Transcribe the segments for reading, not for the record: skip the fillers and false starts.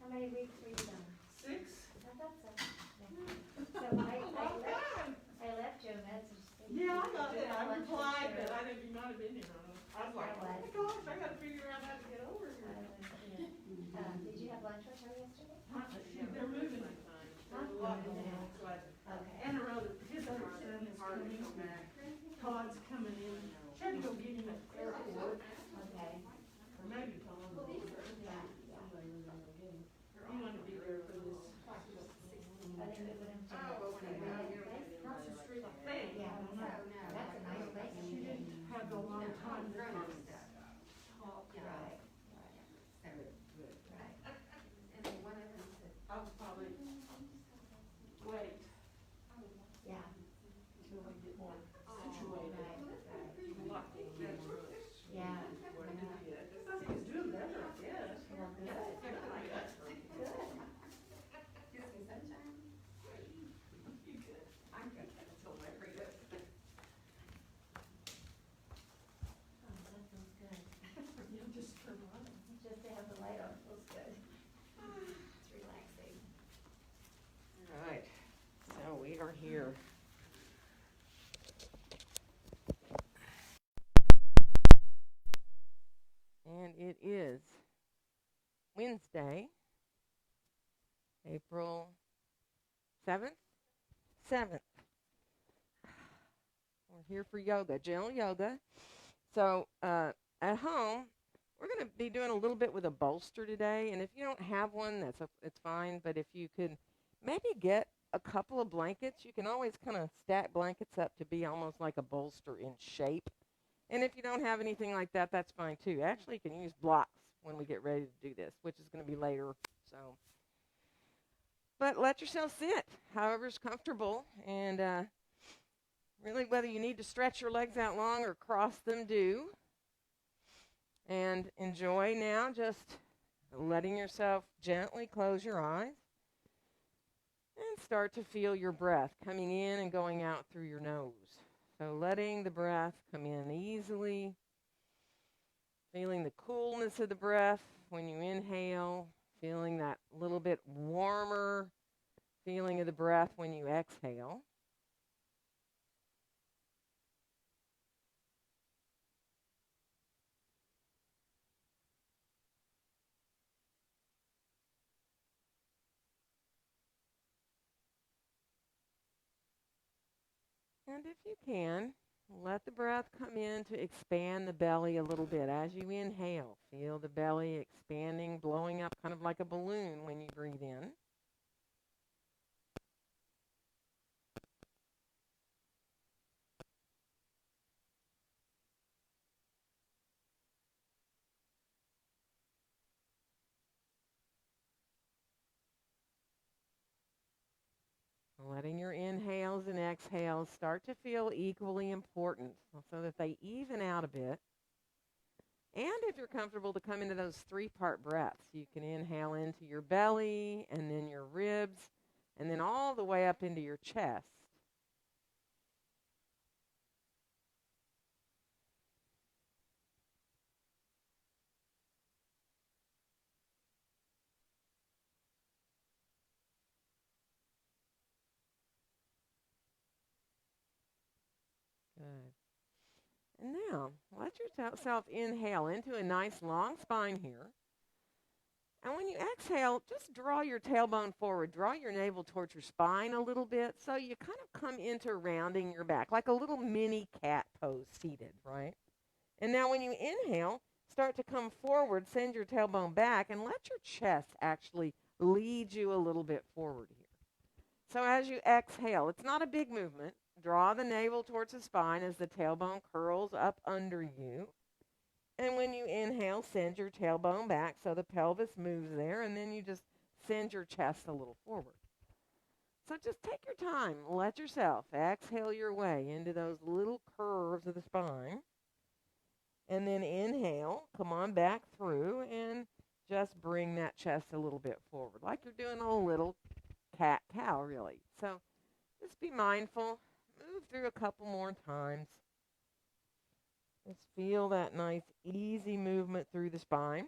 How many weeks were you done? 6. I thought so. Yeah. So I left you a message. Yeah, I got it. I replied, but I think you might have been here on it. I was like, oh my gosh, I got to figure out how to get over here. Did you have lunch with her yesterday? They're moving in time. There's a lot going on. So and his other son is coming back. Todd's coming in. She had to go get him at the airport. Okay. Or maybe Todd. Somebody was going to go get him. He wanted to be there for this. I think we would have to. Not so strict thing. Yeah, I don't know. That's a nice place. She didn't have a lot of time to talk. Right. I would probably wait Yeah. until we get more situated. Yeah. He's doing better, I guess. Well, good. Good. Get some sunshine. I'm good. That's all my free good. Oh, that feels good. You just turn on. Just to have the light on feels good. It's relaxing. All right, so we are here. And it is Wednesday, April 7th? 7th. We're here for yoga, gentle yoga. So at home, we're going to be doing a little bit with a bolster today. And if you don't have one, it's fine. But if you could maybe get a couple of blankets, you can always kind of stack blankets up to be almost like a bolster in shape. And if you don't have anything like that, that's fine too. Actually, you can use blocks when we get ready to do this, which is going to be later. But let yourself sit, however's comfortable. And really, whether you need to stretch your legs out long or cross them, do. And enjoy now just letting yourself gently close your eyes. And start to feel your breath coming in and going out through your nose. So letting the breath come in easily, feeling the coolness of the breath when you inhale, feeling that little bit warmer feeling of the breath when you exhale. And if you can, let the breath come in to expand the belly a little bit. As you inhale, feel the belly expanding, blowing up kind of like a balloon when you breathe in. Letting your inhales and exhales start to feel equally important so that they even out a bit. And if you're comfortable to come into those 3-part breaths, you can inhale into your belly and then your ribs and then all the way up into your chest. Good. And now, let yourself inhale into a nice long spine here. And when you exhale, just draw your tailbone forward. Draw your navel towards your spine a little bit so you kind of come into rounding your back, like a little mini cat pose seated, right? And now when you inhale, start to come forward, send your tailbone back, and let your chest actually lead you a little bit forward here. So as you exhale, it's not a big movement. Draw the navel towards the spine as the tailbone curls up under you. And when you inhale, send your tailbone back so the pelvis moves there, and then you just send your chest a little forward. So just take your time. Let yourself exhale your way into those little curves of the spine. And then inhale, come on back through, and just bring that chest a little bit forward, like you're doing a little cat-cow, really. So just be mindful. Move through a couple more times. Just feel that nice, easy movement through the spine.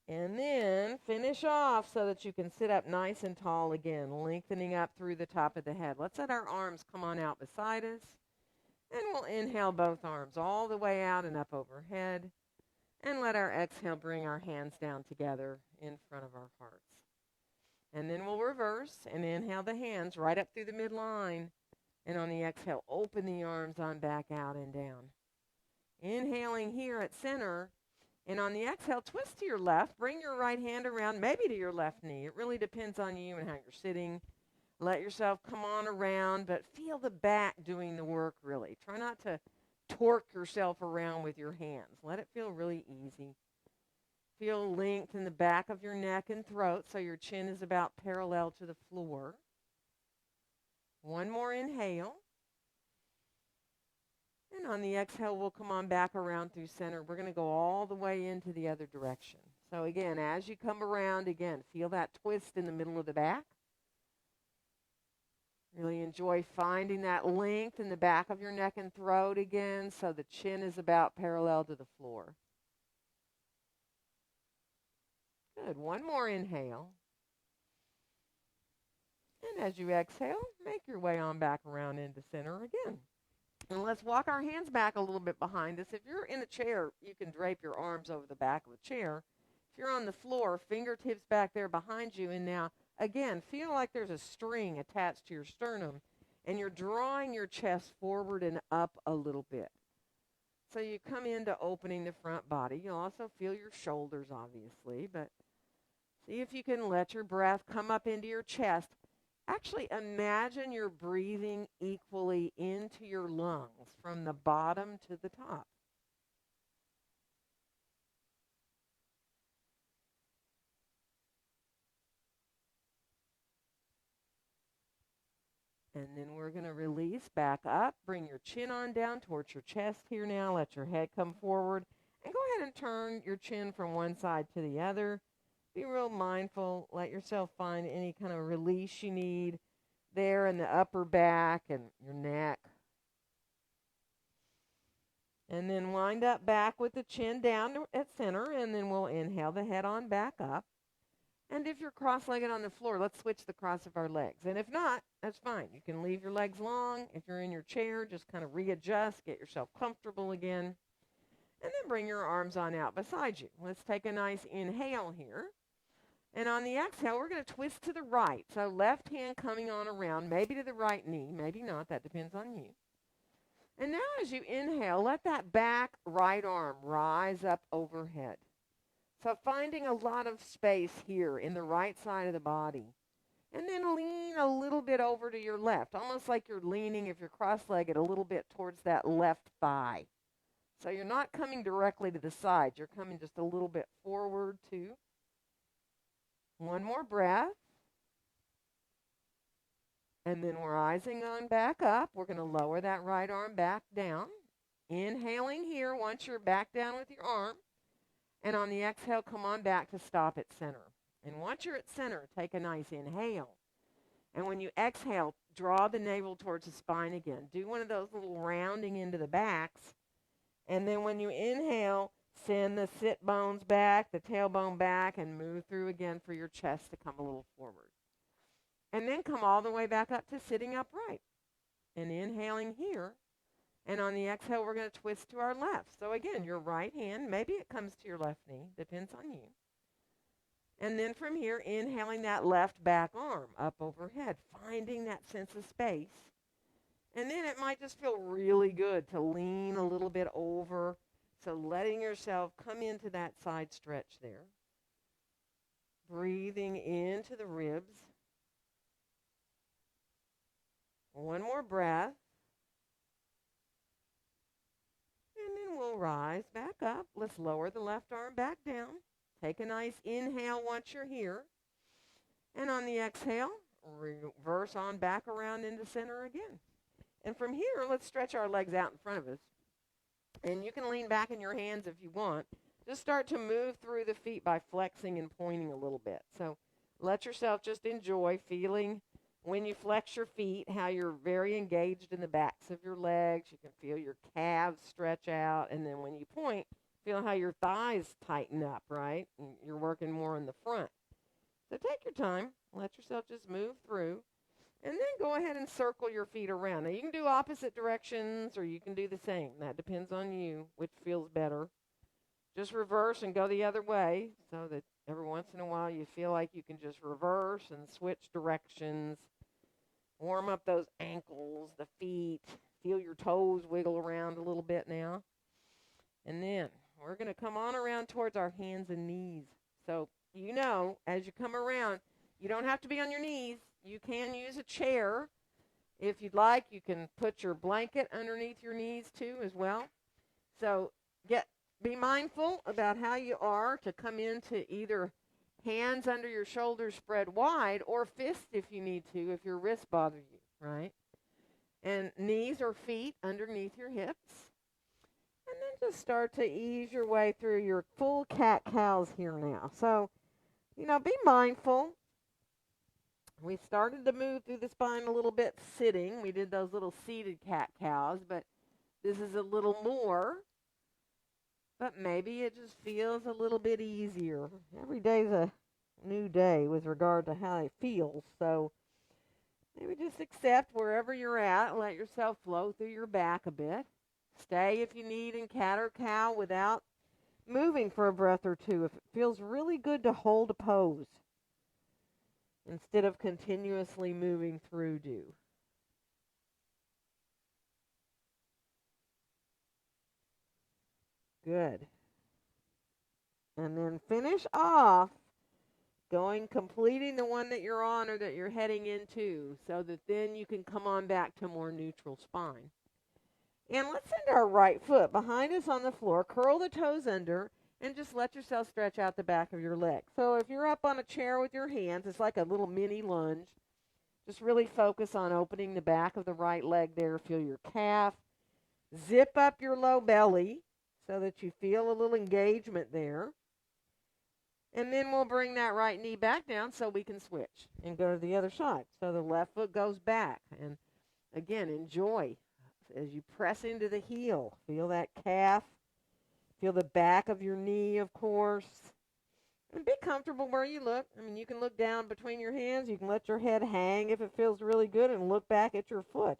And then finish off so that you can sit up nice and tall again, lengthening up through the top of the head. Let's let our arms come on out beside us. And we'll inhale both arms all the way out and up overhead. And let our exhale bring our hands down together in front of our hearts. And then we'll reverse and inhale the hands right up through the midline. And on the exhale, open the arms on back out and down. Inhaling here at center. And on the exhale, twist to your left. Bring your right hand around, maybe to your left knee. It really depends on you and how you're sitting. Let yourself come on around, but feel the back doing the work, really. Try not to torque yourself around with your hands. Let it feel really easy. Feel length in the back of your neck and throat so your chin is about parallel to the floor. One more inhale. And on the exhale, we'll come on back around through center. We're going to go all the way into the other direction. So again, as you come around, again, feel that twist in the middle of the back. Really enjoy finding that length in the back of your neck and throat again so the chin is about parallel to the floor. Good. One more inhale. And as you exhale, make your way on back around into center again. And let's walk our hands back a little bit behind us. If you're in a chair, you can drape your arms over the back of the chair. If you're on the floor, fingertips back there behind you. And now, again, feel like there's a string attached to your sternum, and you're drawing your chest forward and up a little bit. So you come into opening the front body. You'll also feel your shoulders, obviously, but see if you can let your breath come up into your chest. Actually, imagine you're breathing equally into your lungs from the bottom to the top. And then we're going to release back up. Bring your chin on down towards your chest here now. Let your head come forward. And go ahead and turn your chin from one side to the other. Be real mindful. Let yourself find any kind of release you need there in the upper back and your neck. And then wind up back with the chin down at center. And then we'll inhale the head on back up. And if you're cross-legged on the floor, let's switch the cross of our legs. And if not, that's fine. You can leave your legs long. If you're in your chair, just kind of readjust, get yourself comfortable again. And then bring your arms on out beside you. Let's take a nice inhale here. And on the exhale, we're going to twist to the right. So left hand coming on around, maybe to the right knee, maybe not. That depends on you. And now as you inhale, let that back right arm rise up overhead. So finding a lot of space here in the right side of the body. And then lean a little bit over to your left, almost like you're leaning, if you're cross-legged, a little bit towards that left thigh. So you're not coming directly to the side. You're coming just a little bit forward, too. One more breath. And then we're rising on back up. We're going to lower that right arm back down. Inhaling here once you're back down with your arm. And on the exhale, come on back to stop at center. And once you're at center, take a nice inhale. And when you exhale, draw the navel towards the spine again. Do one of those little rounding into the backs. And then when you inhale, send the sit bones back, the tailbone back, and move through again for your chest to come a little forward. And then come all the way back up to sitting upright. And inhaling here. And on the exhale, we're going to twist to our left. So again, your right hand, maybe it comes to your left knee, depends on you. And then from here, inhaling that left back arm up overhead, finding that sense of space. And then it might just feel really good to lean a little bit over. So letting yourself come into that side stretch there. Breathing into the ribs. One more breath. And then we'll rise back up. Let's lower the left arm back down. Take a nice inhale once you're here. And on the exhale, reverse on back around into center again. And from here, let's stretch our legs out in front of us. And you can lean back in your hands if you want. Just start to move through the feet by flexing and pointing a little bit. So let yourself just enjoy feeling when you flex your feet, how you're very engaged in the backs of your legs. You can feel your calves stretch out. And then when you point, feel how your thighs tighten up, right? And you're working more in the front. So take your time. Let yourself just move through. And then go ahead and circle your feet around. Now, you can do opposite directions or you can do the same. That depends on you, which feels better. Just reverse and go the other way so that every once in a while you feel like you can just reverse and switch directions. Warm up those ankles, the feet. Feel your toes wiggle around a little bit now. And then we're going to come on around towards our hands and knees. So, as you come around, you don't have to be on your knees. You can use a chair. If you'd like, you can put your blanket underneath your knees too as well. So be mindful about how you are to come into either hands under your shoulders spread wide or fist if you need to, if your wrists bother you, right? And knees or feet underneath your hips. And then just start to ease your way through your full cat-cows here now. So, be mindful. We started to move through the spine a little bit sitting. We did those little seated cat-cows, but this is a little more. But maybe it just feels a little bit easier. Every day's a new day with regard to how it feels. So maybe just accept wherever you're at and let yourself flow through your back a bit. Stay if you need in cat or cow without moving for a breath or two. If it feels really good to hold a pose instead of continuously moving through do. Good. And then finish off completing the one that you're on or that you're heading into so that then you can come on back to more neutral spine. And let's send our right foot behind us on the floor, curl the toes under, and just let yourself stretch out the back of your leg. So if you're up on a chair with your hands, it's like a little mini lunge. Just really focus on opening the back of the right leg there. Feel your calf. Zip up your low belly so that you feel a little engagement there. And then we'll bring that right knee back down so we can switch and go to the other side. So the left foot goes back. And again, enjoy as you press into the heel. Feel that calf. Feel the back of your knee, of course. And be comfortable where you look. I mean, you can look down between your hands. You can let your head hang if it feels really good and look back at your foot.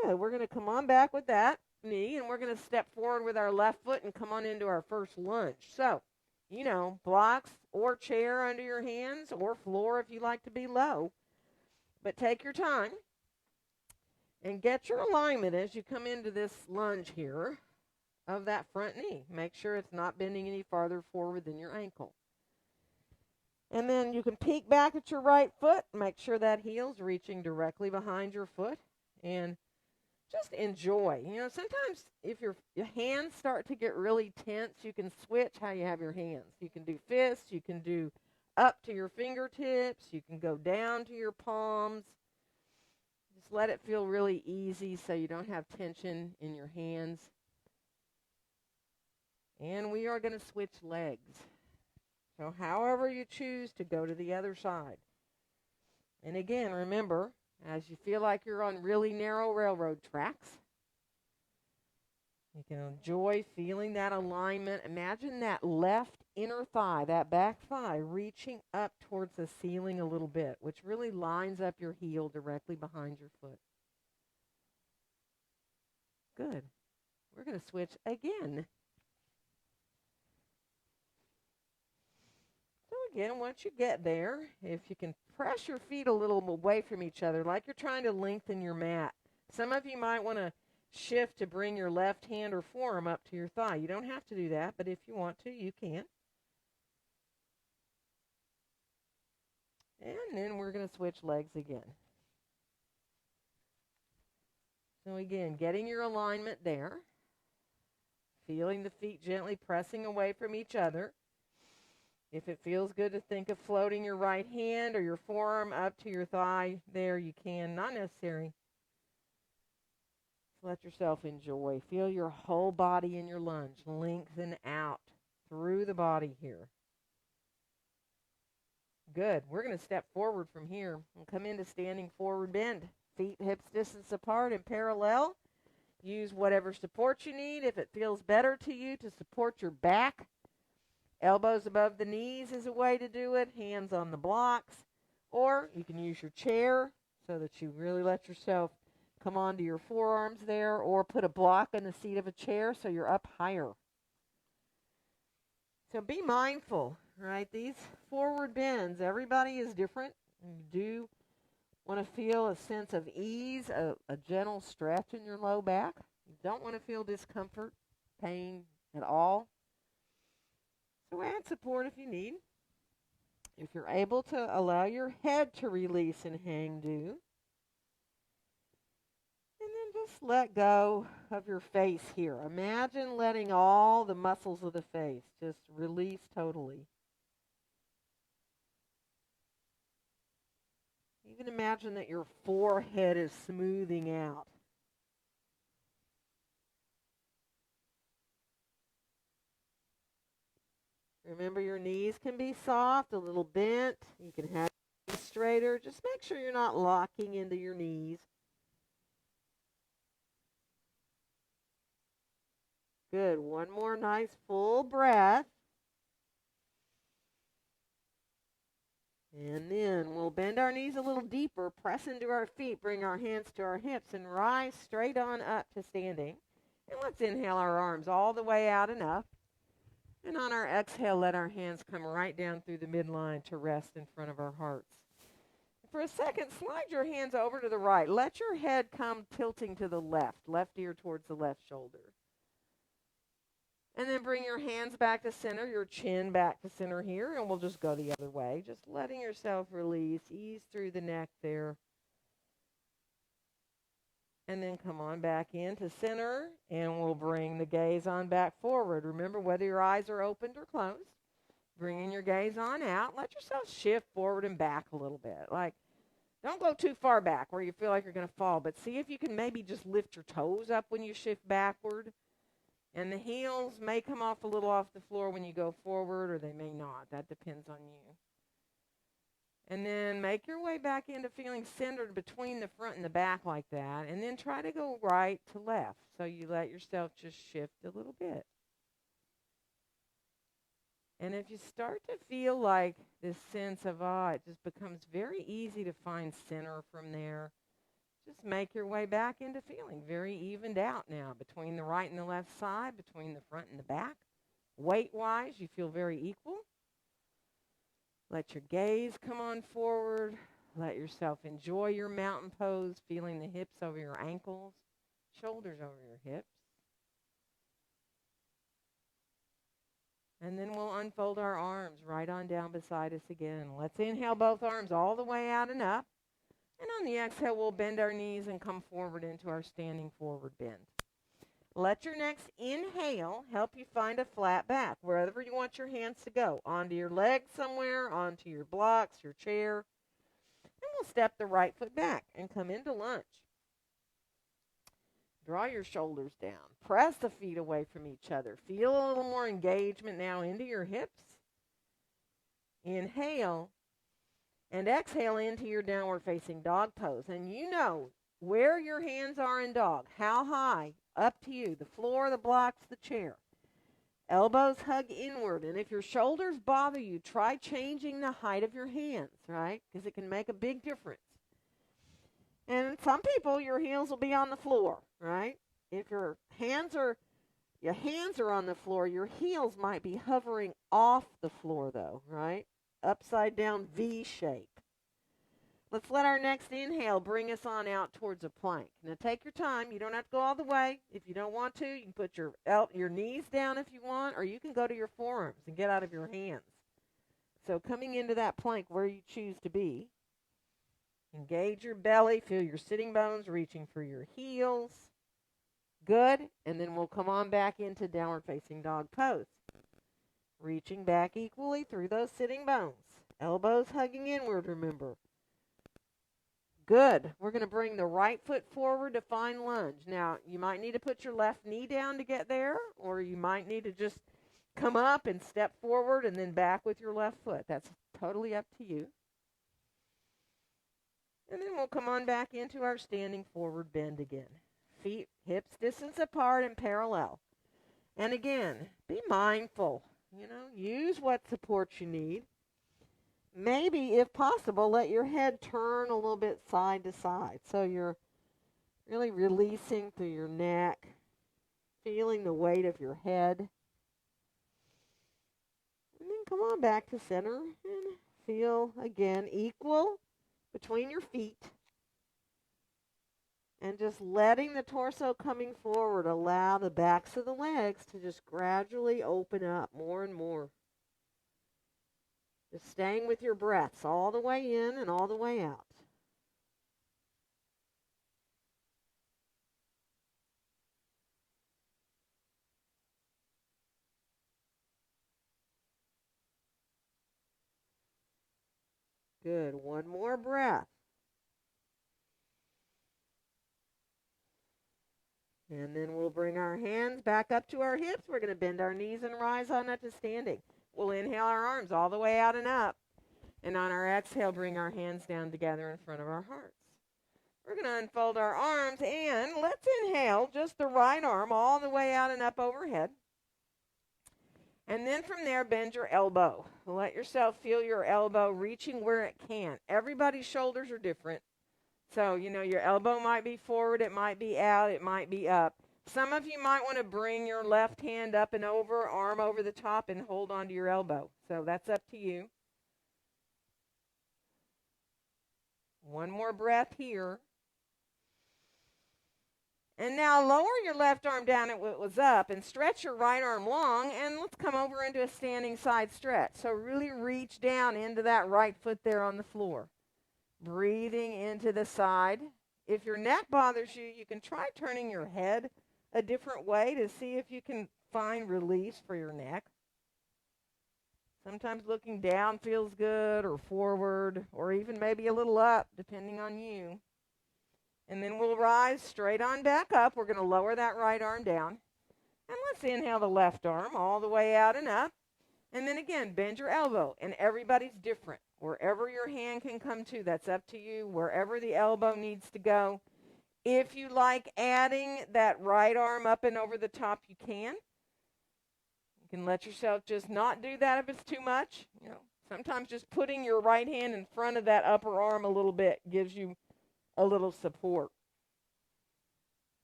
Good. We're going to come on back with that knee, and we're going to step forward with our left foot and come on into our first lunge. So, blocks or chair under your hands or floor if you like to be low. But take your time and get your alignment as you come into this lunge here of that front knee. Make sure it's not bending any farther forward than your ankle. And then you can peek back at your right foot. Make sure that heel's reaching directly behind your foot. And just enjoy. Sometimes if your hands start to get really tense, you can switch how you have your hands. You can do fists. You can do up to your fingertips. You can go down to your palms. Just let it feel really easy so you don't have tension in your hands. And we are going to switch legs. So however you choose to go to the other side. And again, remember, as you feel like you're on really narrow railroad tracks, you can enjoy feeling that alignment. Imagine that left inner thigh, that back thigh, reaching up towards the ceiling a little bit, which really lines up your heel directly behind your foot. Good. We're going to switch again. So again, once you get there, if you can press your feet a little away from each other, like you're trying to lengthen your mat. Some of you might want to shift to bring your left hand or forearm up to your thigh. You don't have to do that, but if you want to, you can. And then we're going to switch legs again. So again, getting your alignment there. Feeling the feet gently pressing away from each other. If it feels good to think of floating your right hand or your forearm up to your thigh, there you can. Not necessary. Just let yourself enjoy. Feel your whole body in your lunge. Lengthen out through the body here. Good. We're going to step forward from here and come into standing forward bend. Feet hips distance apart and parallel. Use whatever support you need. If it feels better to you to support your back, elbows above the knees is a way to do it. Hands on the blocks. Or you can use your chair so that you really let yourself come onto your forearms there, or put a block on the seat of a chair so you're up higher. So be mindful, right? These forward bends, everybody is different. You do want to feel a sense of ease, a gentle stretch in your low back. You don't want to feel discomfort, pain at all. So add support if you need. If you're able to allow your head to release and hang, do. And then just let go of your face here. Imagine letting all the muscles of the face just release totally. Even imagine that your forehead is smoothing out. Remember, your knees can be soft, a little bent. You can have it straighter. Just make sure you're not locking into your knees. Good. One more nice full breath. And then we'll bend our knees a little deeper, press into our feet, bring our hands to our hips, and rise straight on up to standing. And let's inhale our arms all the way out and up. And on our exhale, let our hands come right down through the midline to rest in front of our hearts. For a second, slide your hands over to the right. Let your head come tilting to the left ear towards the left shoulder. And then bring your hands back to center, your chin back to center here, and we'll just go the other way. Just letting yourself release, ease through the neck there. And then come on back into center, and we'll bring the gaze on back forward. Remember, whether your eyes are opened or closed, bringing your gaze on out. Let yourself shift forward and back a little bit. Like, don't go too far back where you feel like you're going to fall, but see if you can maybe just lift your toes up when you shift backward. And the heels may come off a little off the floor when you go forward, or they may not. That depends on you. And then make your way back into feeling centered between the front and the back like that. And then try to go right to left. So you let yourself just shift a little bit. And if you start to feel like this sense of, it just becomes very easy to find center from there. Just make your way back into feeling very evened out now between the right and the left side, between the front and the back. Weight-wise, you feel very equal. Let your gaze come on forward. Let yourself enjoy your mountain pose, feeling the hips over your ankles, shoulders over your hips. And then we'll unfold our arms right on down beside us again. Let's inhale both arms all the way out and up. And on the exhale, we'll bend our knees and come forward into our standing forward bend. Let your next inhale help you find a flat back, wherever you want your hands to go, onto your legs somewhere, onto your blocks, your chair. And we'll step the right foot back and come into lunge. Draw your shoulders down. Press the feet away from each other. Feel a little more engagement now into your hips. Inhale. And exhale into your downward facing dog pose. And you know where your hands are in dog. How high? Up to you. The floor, the blocks, the chair. Elbows hug inward. And if your shoulders bother you, try changing the height of your hands, right? Because it can make a big difference. And some people, your heels will be on the floor, right? If your hands are on the floor, your heels might be hovering off the floor though, right? Upside down V shape. Let's let our next inhale bring us on out towards a plank. Now take your time. You don't have to go all the way. If you don't want to, you can put your knees down if you want, or you can go to your forearms and get out of your hands. So coming into that plank where you choose to be. Engage your belly. Feel your sitting bones reaching for your heels. Good. And then we'll come on back into downward facing dog pose. Reaching back equally through those sitting bones. Elbows hugging inward, remember. Good. We're going to bring the right foot forward to find lunge. Now, you might need to put your left knee down to get there, or you might need to just come up and step forward and then back with your left foot. That's totally up to you. And then we'll come on back into our standing forward bend again. feet hips distance apart and parallel. And again, be mindful. Use what supports you need. Maybe, if possible, let your head turn a little bit side to side. So you're really releasing through your neck, feeling the weight of your head. And then come on back to center and feel, again, equal between your feet. And just letting the torso coming forward allow the backs of the legs to just gradually open up more and more. Just staying with your breaths all the way in and all the way out. Good. One more breath. And then we'll bring our hands back up to our hips. We're going to bend our knees and rise on up to standing. We'll inhale our arms all the way out and up. And on our exhale, bring our hands down together in front of our hearts. We're going to unfold our arms, and let's inhale just the right arm all the way out and up overhead. And then from there, bend your elbow. Let yourself feel your elbow reaching where it can. Everybody's shoulders are different. So, your elbow might be forward, it might be out, it might be up. Some of you might want to bring your left hand up and over, arm over the top, and hold onto your elbow. So that's up to you. One more breath here. And now lower your left arm down at what was up and stretch your right arm long, and let's come over into a standing side stretch. So really reach down into that right foot there on the floor. Breathing into the side. If your neck bothers you, you can try turning your head a different way to see if you can find release for your neck. Sometimes looking down feels good, or forward, or even maybe a little up, depending on you. And then we'll rise straight on back up. We're going to lower that right arm down. And let's inhale the left arm all the way out and up. And then again, bend your elbow. And everybody's different. Wherever your hand can come to, that's up to you. Wherever the elbow needs to go. If you like adding that right arm up and over the top, you can. You can let yourself just not do that if it's too much. Sometimes just putting your right hand in front of that upper arm a little bit gives you a little support.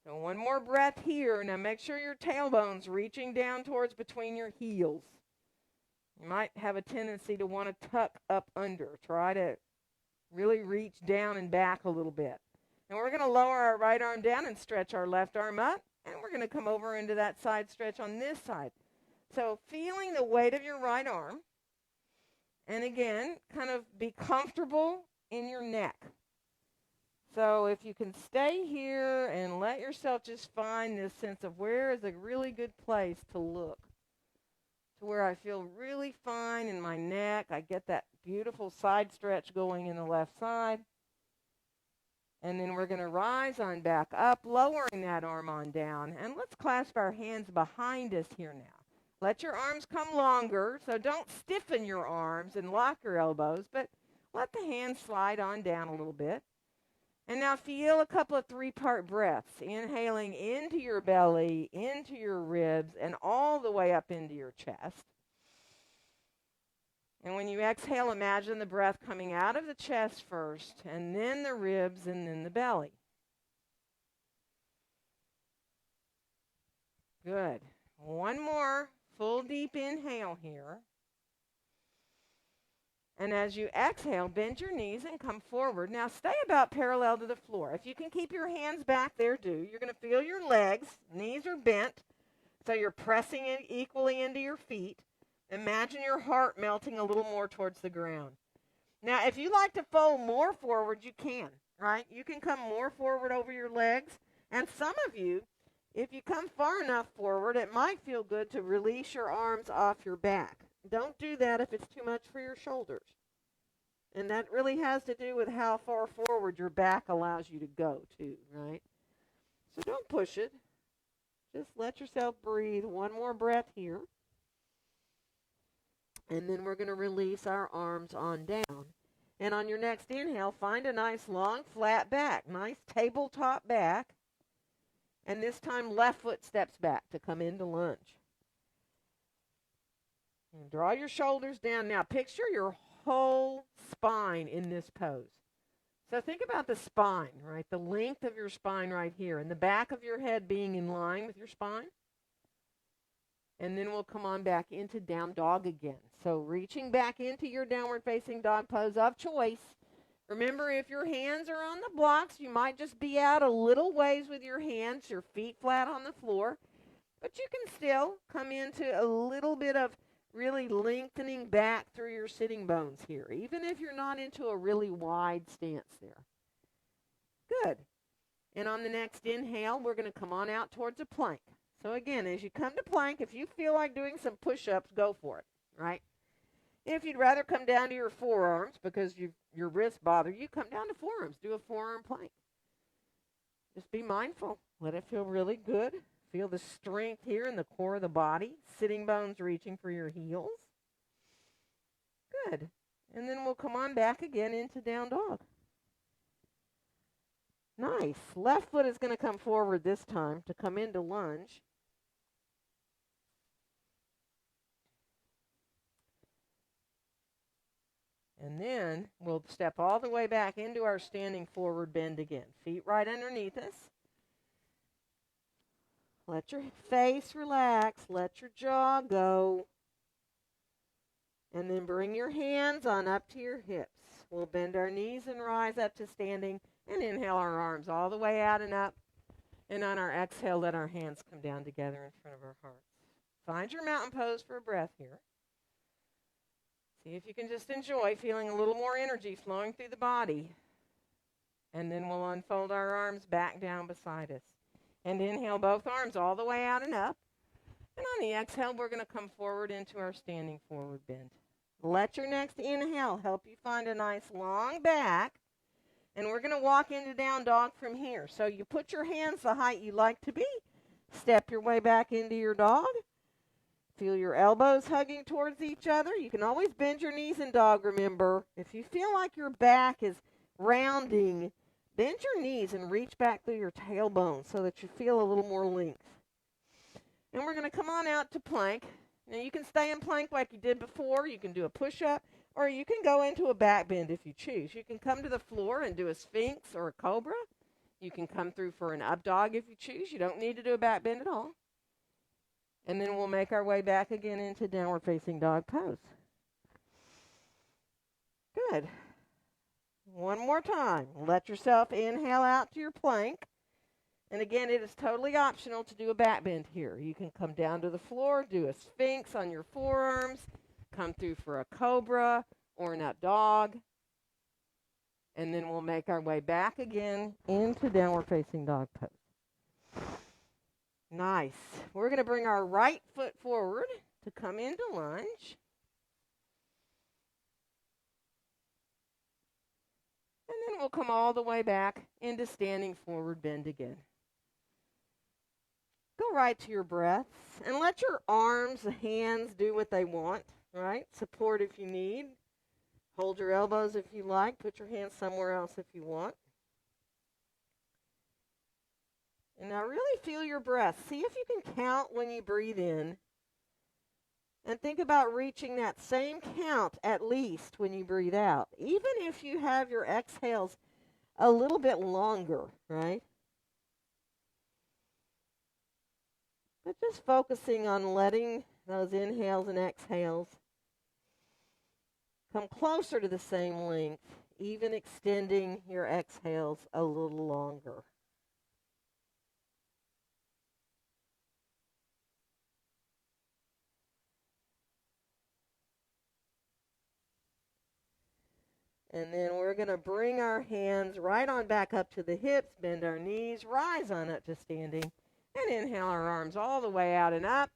So one more breath here. Now make sure your tailbone's reaching down towards between your heels. You might have a tendency to want to tuck up under. Try to really reach down and back a little bit. And we're going to lower our right arm down and stretch our left arm up. And we're going to come over into that side stretch on this side. So feeling the weight of your right arm. And again, kind of be comfortable in your neck. So if you can stay here and let yourself just find this sense of where is a really good place to look. To where I feel really fine in my neck. I get that beautiful side stretch going in the left side. And then we're going to rise on back up, lowering that arm on down. And let's clasp our hands behind us here now. Let your arms come longer, so don't stiffen your arms and lock your elbows, but let the hands slide on down a little bit. And now feel a couple of three-part breaths, inhaling into your belly, into your ribs, and all the way up into your chest. And when you exhale, imagine the breath coming out of the chest first, and then the ribs, and then the belly. Good. One more full deep inhale here. And as you exhale, bend your knees and come forward. Now stay about parallel to the floor. If you can keep your hands back there, do. You're going to feel your legs. Knees are bent, so you're pressing in equally into your feet. Imagine your heart melting a little more towards the ground. Now, if you like to fold more forward, you can, right? You can come more forward over your legs. And some of you, if you come far enough forward, it might feel good to release your arms off your back. Don't do that if it's too much for your shoulders. And that really has to do with how far forward your back allows you to go, too, right? So don't push it. Just let yourself breathe. One more breath here. And then we're going to release our arms on down. And on your next inhale, find a nice long flat back, nice tabletop back. And this time, left foot steps back to come into lunge. And draw your shoulders down. Now, picture your whole spine in this pose. So think about the spine, right? The length of your spine right here, and the back of your head being in line with your spine. And then we'll come on back into down dog again. So reaching back into your downward facing dog pose of choice. Remember, if your hands are on the blocks, you might just be out a little ways with your hands, your feet flat on the floor. But you can still come into a little bit of really lengthening back through your sitting bones here, even if you're not into a really wide stance there. Good. And on the next inhale, we're going to come on out towards a plank. So again, as you come to plank, if you feel like doing some push-ups, go for it, right? If you'd rather come down to your forearms because your wrists bother you, come down to forearms. Do a forearm plank. Just be mindful. Let it feel really good. Feel the strength here in the core of the body. Sitting bones reaching for your heels. Good. And then we'll come on back again into down dog. Nice. Left foot is going to come forward this time to come into lunge. And then we'll step all the way back into our standing forward bend again. Feet right underneath us. Let your face relax. Let your jaw go. And then bring your hands on up to your hips. We'll bend our knees and rise up to standing and inhale our arms all the way out and up. And on our exhale, let our hands come down together in front of our hearts. Find your mountain pose for a breath here. See if you can just enjoy feeling a little more energy flowing through the body. And then we'll unfold our arms back down beside us. And inhale both arms all the way out and up. And on the exhale, we're going to come forward into our standing forward bend. Let your next inhale help you find a nice long back. And we're going to walk into down dog from here. So you put your hands the height you like to be. Step your way back into your dog. Feel your elbows hugging towards each other. You can always bend your knees in dog, remember. If you feel like your back is rounding, bend your knees and reach back through your tailbone so that you feel a little more length. And we're going to come on out to plank. Now you can stay in plank like you did before. You can do a push-up, or you can go into a back bend if you choose. You can come to the floor and do a Sphinx or a Cobra. You can come through for an up dog if you choose. You don't need to do a back bend at all. And then we'll make our way back again into downward facing dog pose. Good. One more time. Let yourself inhale out to your plank. And again, it is totally optional to do a back bend here. You can come down to the floor, do a Sphinx on your forearms, come through for a Cobra or an up dog. And then we'll make our way back again into downward facing dog pose. Nice. We're going to bring our right foot forward to come into lunge. And then we'll come all the way back into standing forward bend again. Go right to your breaths and let your arms, hands do what they want, right? Support if you need. Hold your elbows if you like. Put your hands somewhere else if you want. And now really feel your breath. See if you can count when you breathe in. And think about reaching that same count at least when you breathe out. Even if you have your exhales a little bit longer, right? But just focusing on letting those inhales and exhales come closer to the same length, even extending your exhales a little longer. And then we're going to bring our hands right on back up to the hips, bend our knees, rise on up to standing, and inhale our arms all the way out and up.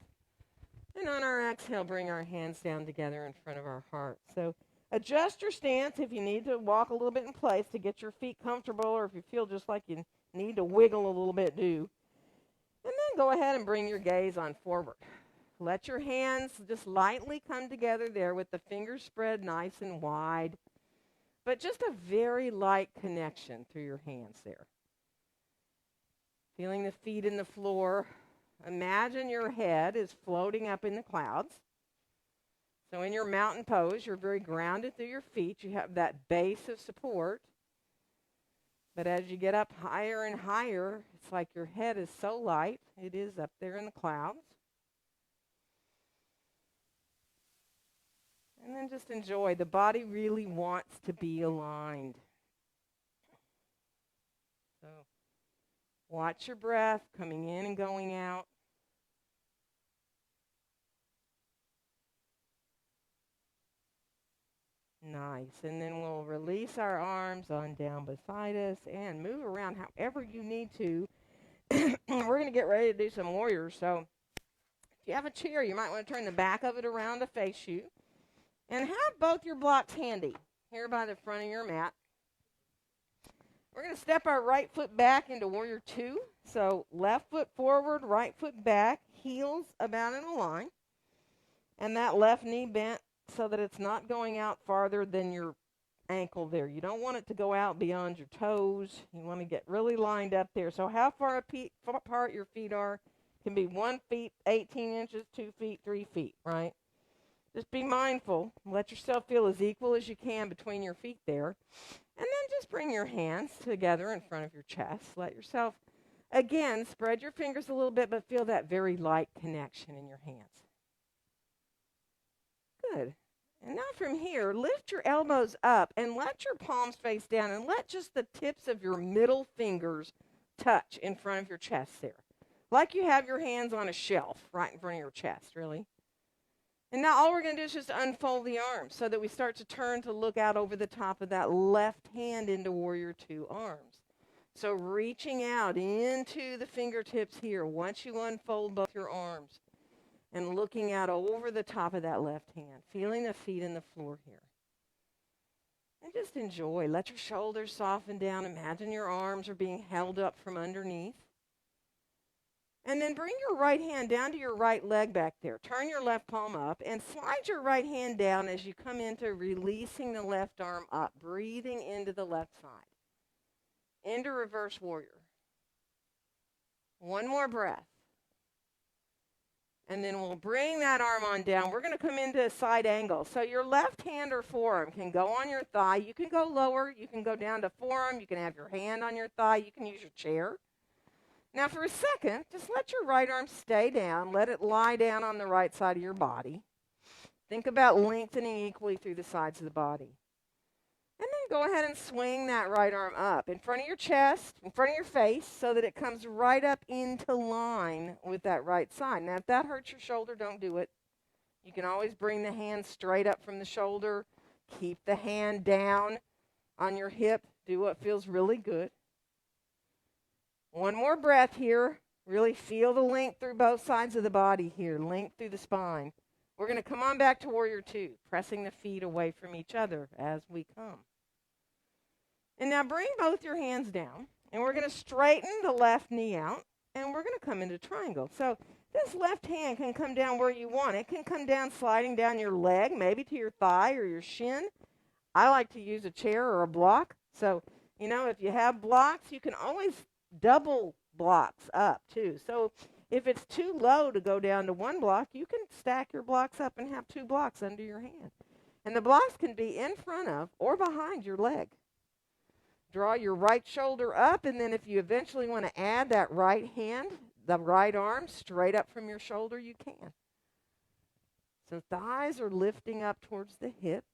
And on our exhale, bring our hands down together in front of our heart. So adjust your stance if you need to walk a little bit in place to get your feet comfortable, or if you feel just like you need to wiggle a little bit, do. And then go ahead and bring your gaze on forward. Let your hands just lightly come together there with the fingers spread nice and wide. But just a very light connection through your hands there. Feeling the feet in the floor. Imagine your head is floating up in the clouds. So in your mountain pose, you're very grounded through your feet. You have that base of support. But as you get up higher and higher, it's like your head is so light. It is up there in the clouds. And then just enjoy. The body really wants to be aligned. So watch your breath coming in and going out. Nice. And then we'll release our arms on down beside us and move around however you need to. We're going to get ready to do some warriors. So if you have a chair, you might want to turn the back of it around to face you. And have both your blocks handy here by the front of your mat. We're going to step our right foot back into warrior 2. So left foot forward, right foot back, heels about in a line. And that left knee bent so that it's not going out farther than your ankle there. You don't want it to go out beyond your toes. You want to get really lined up there. So how far apart your feet are. It can be 1 foot, 18 inches, 2 feet, 3 feet, right? Just be mindful. Let yourself feel as equal as you can between your feet there. And then just bring your hands together in front of your chest. Let yourself, again, spread your fingers a little bit, but feel that very light connection in your hands. Good. And now from here, lift your elbows up and let your palms face down and let just the tips of your middle fingers touch in front of your chest there. Like you have your hands on a shelf right in front of your chest, really. And now all we're going to do is just unfold the arms so that we start to turn to look out over the top of that left hand into warrior 2 arms. So reaching out into the fingertips here once you unfold both your arms. And looking out over the top of that left hand, feeling the feet in the floor here. And just enjoy. Let your shoulders soften down. Imagine your arms are being held up from underneath. And then bring your right hand down to your right leg back there. Turn your left palm up and slide your right hand down as you come into releasing the left arm up, breathing into the left side. Into reverse warrior. One more breath. And then we'll bring that arm on down. We're going to come into a side angle. So your left hand or forearm can go on your thigh. You can go lower. You can go down to forearm. You can have your hand on your thigh. You can use your chair. Now for a second, just let your right arm stay down. Let it lie down on the right side of your body. Think about lengthening equally through the sides of the body. And then go ahead and swing that right arm up in front of your chest, in front of your face, so that it comes right up into line with that right side. Now, if that hurts your shoulder, don't do it. You can always bring the hand straight up from the shoulder. Keep the hand down on your hip. Do what feels really good. One more breath here. Really feel the length through both sides of the body here, length through the spine. We're going to come on back to warrior 2, pressing the feet away from each other as we come. And now bring both your hands down, and we're going to straighten the left knee out, and we're going to come into triangle. So this left hand can come down where you want. It can come down sliding down your leg, maybe to your thigh or your shin. I like to use a chair or a block. So, if you have blocks, you can always double blocks up too. So if it's too low to go down to one block, you can stack your blocks up and have 2 blocks under your hand. And the blocks can be in front of or behind your leg. Draw your right shoulder up, and then if you eventually want to add that right hand, the right arm straight up from your shoulder, you can. So thighs are lifting up towards the hips.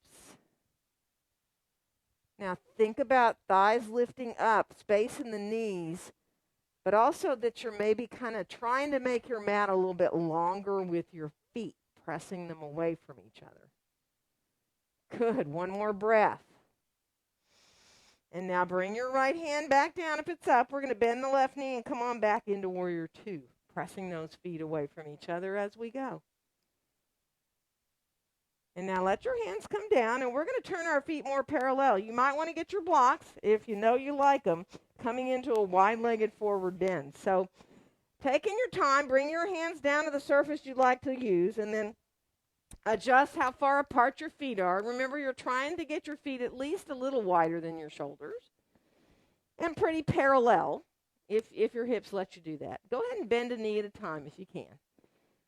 Now think about thighs lifting up, space in the knees, but also that you're maybe kind of trying to make your mat a little bit longer with your feet, pressing them away from each other. Good. One more breath. And now bring your right hand back down if it's up. We're going to bend the left knee and come on back into warrior 2, pressing those feet away from each other as we go. And now let your hands come down, and we're going to turn our feet more parallel. You might want to get your blocks, if you know you like them, coming into a wide-legged forward bend. So taking your time, bring your hands down to the surface you'd like to use, and then adjust how far apart your feet are. Remember, you're trying to get your feet at least a little wider than your shoulders and pretty parallel. if your hips let you do that. Go ahead and bend a knee at a time if you can.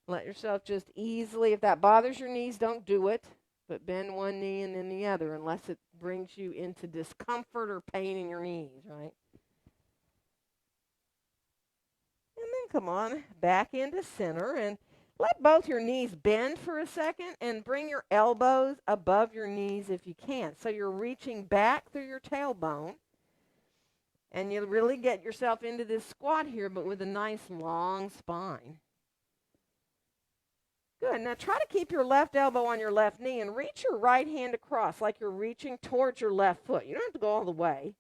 Let yourself just easily, if that bothers your knees, don't do it. But bend one knee and then the other unless it brings you into discomfort or pain in your knees, right? And then come on back into center and let both your knees bend for a second and bring your elbows above your knees if you can. So you're reaching back through your tailbone. And you'll really get yourself into this squat here, but with a nice long spine. Good. Now try to keep your left elbow on your left knee and reach your right hand across like you're reaching towards your left foot. You don't have to go all the way.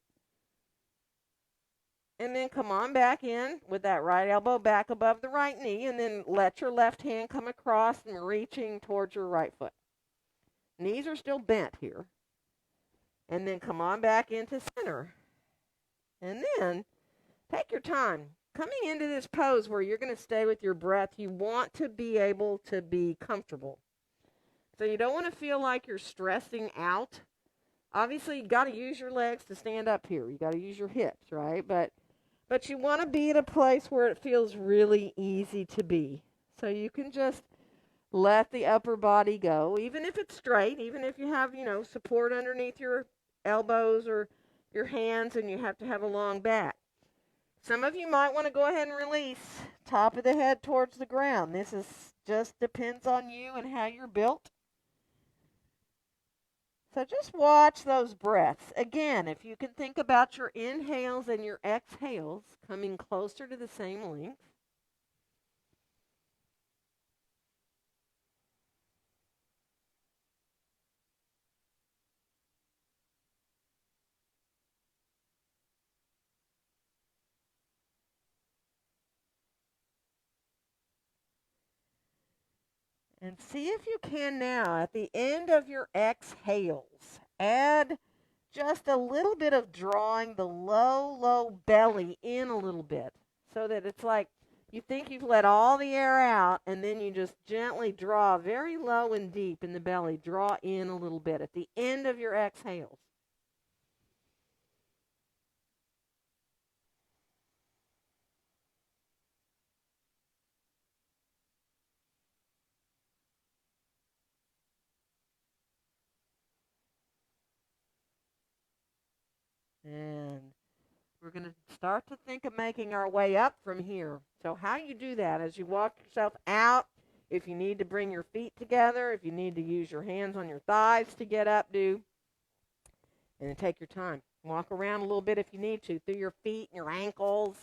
And then come on back in with that right elbow back above the right knee, and then let your left hand come across and reaching towards your right foot. Knees are still bent here. And then come on back into center. And then take your time. Coming into this pose where you're going to stay with your breath, you want to be able to be comfortable. So you don't want to feel like you're stressing out. Obviously, you got to use your legs to stand up here. You got to use your hips, right? But you want to be at a place where it feels really easy to be. So you can just let the upper body go, even if it's straight, even if you have, support underneath your elbows or your hands and you have to have a long back. Some of you might want to go ahead and release top of the head towards the ground. This is just depends on you and how you're built. So just watch those breaths. Again, if you can think about your inhales and your exhales coming closer to the same length. And see if you can now, at the end of your exhales, add just a little bit of drawing the low belly in a little bit so that it's like you think you've let all the air out and then you just gently draw very low and deep in the belly. Draw in a little bit at the end of your exhales. And we're going to start to think of making our way up from here. So how you do that is you walk yourself out. If you need to bring your feet together, if you need to use your hands on your thighs to get up, do. And then take your time. Walk around a little bit if you need to, through your feet and your ankles.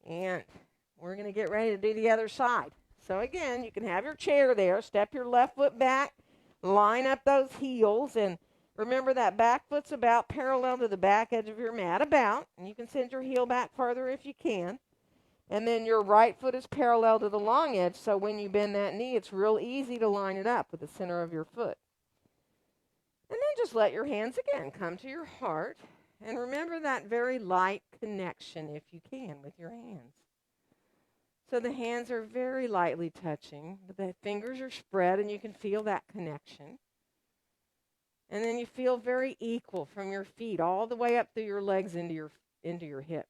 And we're going to get ready to do the other side. So again, you can have your chair there. Step your left foot back. Line up those heels and remember that back foot's about parallel to the back edge of your mat, and you can send your heel back further if you can. And then your right foot is parallel to the long edge, so when you bend that knee, it's real easy to line it up with the center of your foot. And then just let your hands again come to your heart, and remember that very light connection, if you can, with your hands. So the hands are very lightly touching, but the fingers are spread, and you can feel that connection. And then you feel very equal from your feet all the way up through your legs into your hips.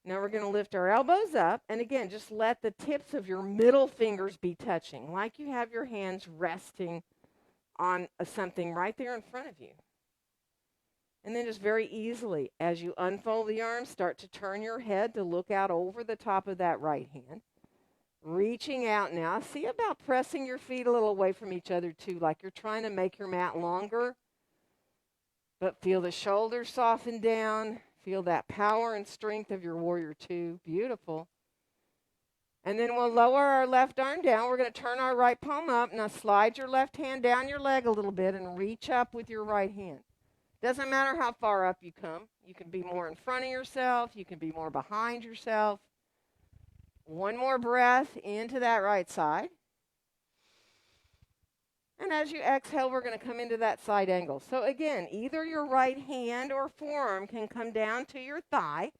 Now we're going to lift our elbows up. And again, just let the tips of your middle fingers be touching, like you have your hands resting on something right there in front of you. And then just very easily, as you unfold the arms, start to turn your head to look out over the top of that right hand. Reaching out now. See about pressing your feet a little away from each other too, like you're trying to make your mat longer. But feel the shoulders soften down. Feel that power and strength of your warrior two. Beautiful. And then we'll lower our left arm down. We're going to turn our right palm up. Now slide your left hand down your leg a little bit and reach up with your right hand. Doesn't matter how far up you come. You can be more in front of yourself. You can be more behind yourself. One more breath into that right side. And as you exhale, we're going to come into that side angle. So again, either your right hand or forearm can come down to your thigh.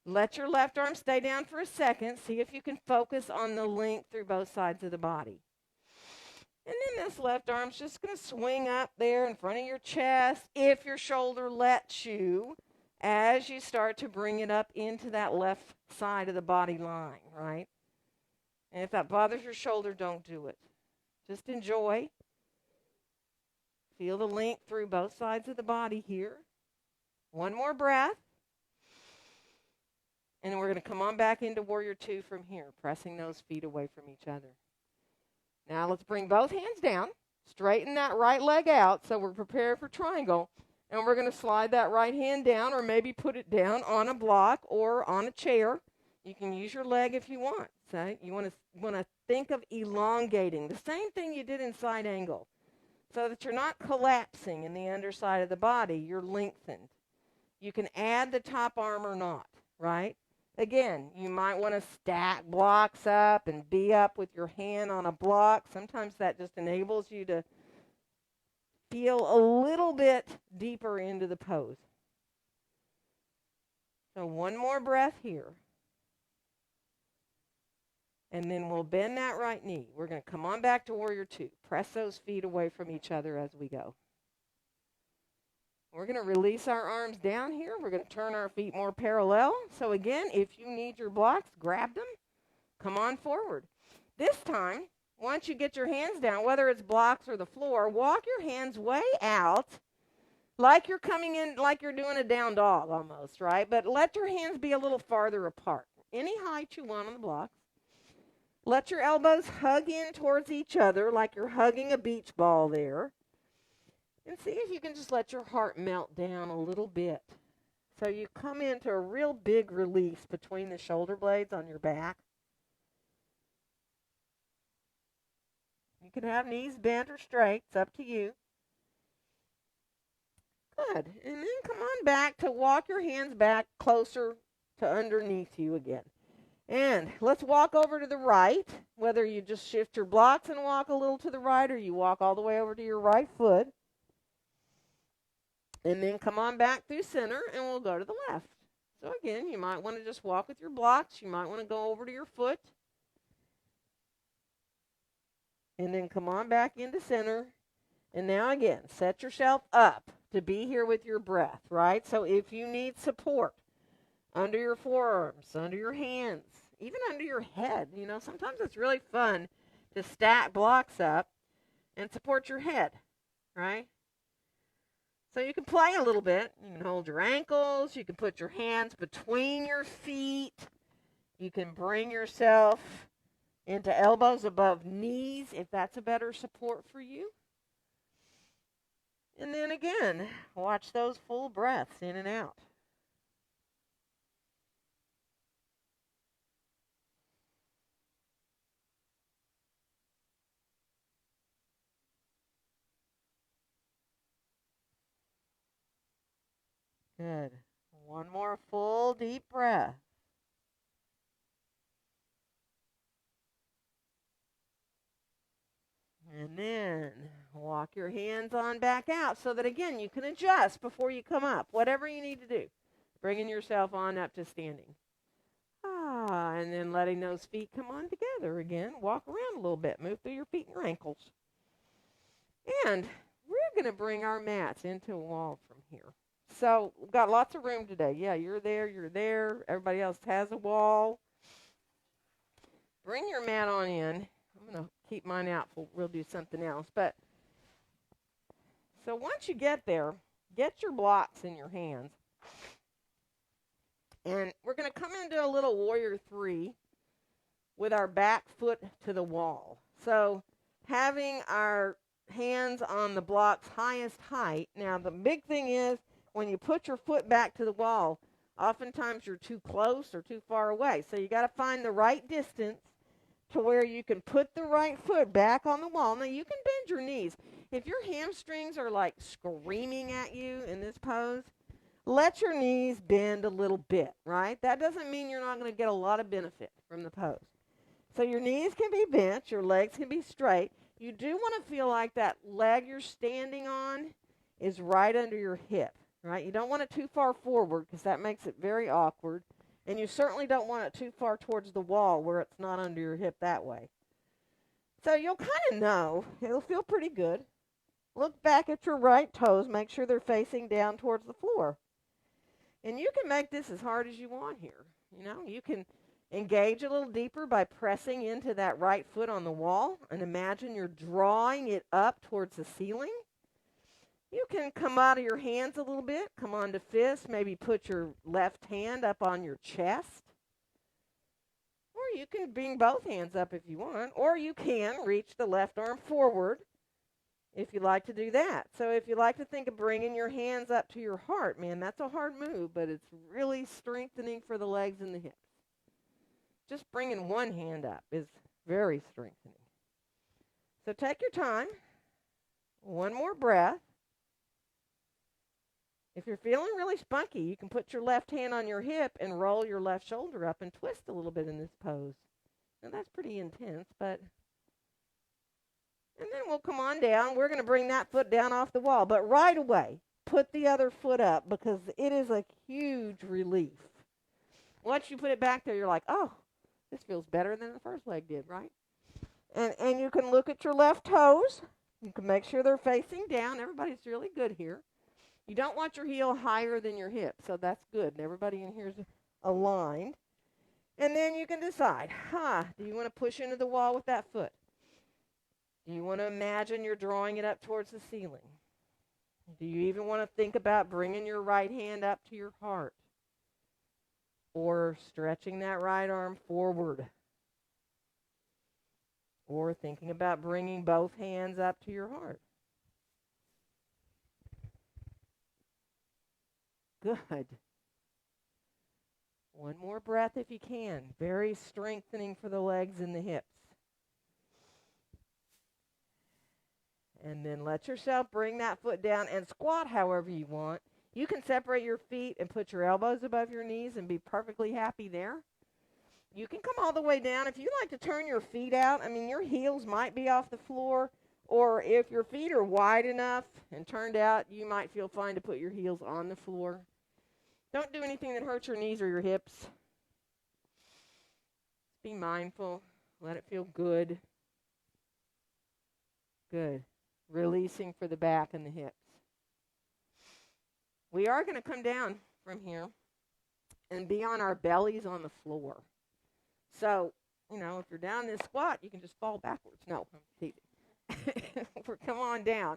Let your left arm stay down for a second. See if you can focus on the length through both sides of the body. And then this left arm's just going to swing up there in front of your chest if your shoulder lets you as you start to bring it up into that left side of the body line, right? And if that bothers your shoulder, don't do it. Just enjoy. Feel the length through both sides of the body here. One more breath. And we're going to come on back into Warrior Two from here, pressing those feet away from each other. Now let's bring both hands down. Straighten that right leg out so we're prepared for triangle. And we're going to slide that right hand down, or maybe put it down on a block or on a chair. You can use your leg if you want. So you want to think of elongating. The same thing you did in side angle. So that you're not collapsing in the underside of the body. You're lengthened. You can add the top arm or not, right? Again, you might want to stack blocks up and be up with your hand on a block. Sometimes that just enables you to feel a little bit deeper into the pose. So one more breath here. And then we'll bend that right knee. We're going to come on back to Warrior Two. Press those feet away from each other as we go. We're going to release our arms down here. We're going to turn our feet more parallel. So again, if you need your blocks, grab them. Come on forward. This time, once you get your hands down, whether it's blocks or the floor, walk your hands way out like you're coming in, like you're doing a down dog almost, right? But let your hands be a little farther apart. Any height you want on the blocks. Let your elbows hug in towards each other like you're hugging a beach ball there. And see if you can just let your heart melt down a little bit. So you come into a real big release between the shoulder blades on your back. You can have knees bent or straight. It's up to you. Good. And then come on back to walk your hands back closer to underneath you again. And let's walk over to the right, whether you just shift your blocks and walk a little to the right, or you walk all the way over to your right foot. And then come on back through center, and we'll go to the left. So again, you might want to just walk with your blocks. You might want to go over to your foot. And then come on back into center. And now again, set yourself up to be here with your breath, right? So if you need support under your forearms, under your hands, even under your head, you know, sometimes it's really fun to stack blocks up and support your head, right? So you can play a little bit. You can hold your ankles. You can put your hands between your feet. You can bring yourself into elbows above knees if that's a better support for you. And then again, watch those full breaths in and out. Good. One more full deep breath. And then walk your hands on back out so that, again, you can adjust before you come up, whatever you need to do. Bringing yourself on up to standing. And then letting those feet come on together again. Walk around a little bit. Move through your feet and your ankles. And we're going to bring our mats into a wall from here. So we've got lots of room today. Yeah, you're there. Everybody else has a wall. Bring your mat on in. I'm going to keep mine out. We'll do something else. But so once you get there, get your blocks in your hands. And we're going to come into a little Warrior 3 with our back foot to the wall. So having our hands on the block's highest height. Now, the big thing is when you put your foot back to the wall, oftentimes you're too close or too far away. So you got to find the right distance to where you can put the right foot back on the wall. Now, you can bend your knees. If your hamstrings are like screaming at you in this pose, let your knees bend a little bit, right? That doesn't mean you're not going to get a lot of benefit from the pose. So your knees can be bent, your legs can be straight. You do want to feel like that leg you're standing on is right under your hip, right? You don't want it too far forward because that makes it very awkward. And you certainly don't want it too far towards the wall where it's not under your hip that way. So you'll kind of know. It'll feel pretty good. Look back at your right toes. Make sure they're facing down towards the floor. And you can make this as hard as you want here. You know, you can engage a little deeper by pressing into that right foot on the wall and imagine you're drawing it up towards the ceiling. You can come out of your hands a little bit, come onto fist, maybe put your left hand up on your chest. Or you can bring both hands up if you want, or you can reach the left arm forward if you like to do that. So if you like to think of bringing your hands up to your heart, man, that's a hard move, but it's really strengthening for the legs and the hips. Just bringing one hand up is very strengthening. So take your time. One more breath. If you're feeling really spunky, you can put your left hand on your hip and roll your left shoulder up and twist a little bit in this pose. Now that's pretty intense, but... And then we'll come on down. We're going to bring that foot down off the wall. But right away, put the other foot up because it is a huge relief. Once you put it back there, you're like, oh, this feels better than the first leg did, right? And you can look at your left toes. You can make sure they're facing down. Everybody's really good here. You don't want your heel higher than your hip, so that's good. And everybody in here is aligned. And then you can decide, do you want to push into the wall with that foot? Do you want to imagine you're drawing it up towards the ceiling? Do you even want to think about bringing your right hand up to your heart? Or stretching that right arm forward? Or thinking about bringing both hands up to your heart? Good. One more breath if you can. Very strengthening for the legs and the hips. And then let yourself bring that foot down and squat however you want. You can separate your feet and put your elbows above your knees and be perfectly happy there. You can come all the way down. If you like to turn your feet out, I mean, your heels might be off the floor, or if your feet are wide enough and turned out, you might feel fine to put your heels on the floor. Don't do anything that hurts your knees or your hips. Be mindful. Let it feel good. Good. Releasing for the back and the hips. We are going to come down from here and be on our bellies on the floor. So, you know, if you're down this squat, you can just fall backwards. No, I'm teasing. Come on down.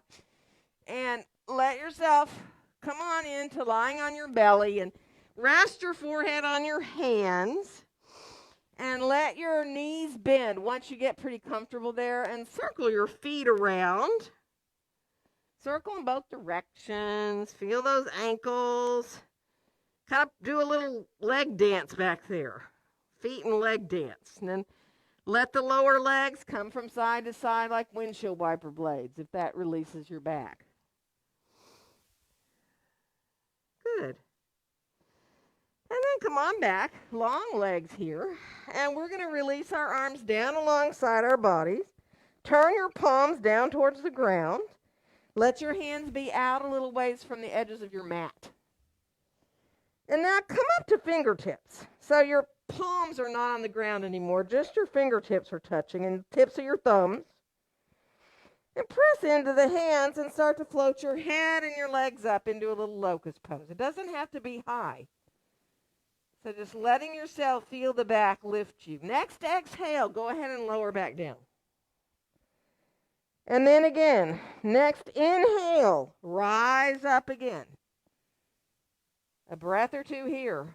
And let yourself come on into lying on your belly and rest your forehead on your hands. And let your knees bend once you get pretty comfortable there. And circle your feet around. Circle in both directions. Feel those ankles. Kind of do a little leg dance back there. Feet and leg dance. And then let the lower legs come from side to side like windshield wiper blades if that releases your back. Good. And then come on back, long legs here. And we're going to release our arms down alongside our bodies. Turn your palms down towards the ground. Let your hands be out a little ways from the edges of your mat. And now come up to fingertips. So your palms are not on the ground anymore. Just your fingertips are touching and tips of your thumbs. And press into the hands and start to float your head and your legs up into a little locust pose. It doesn't have to be high. So just letting yourself feel the back lift you. Next exhale, go ahead and lower back down. And then again, next inhale, rise up again. A breath or two here.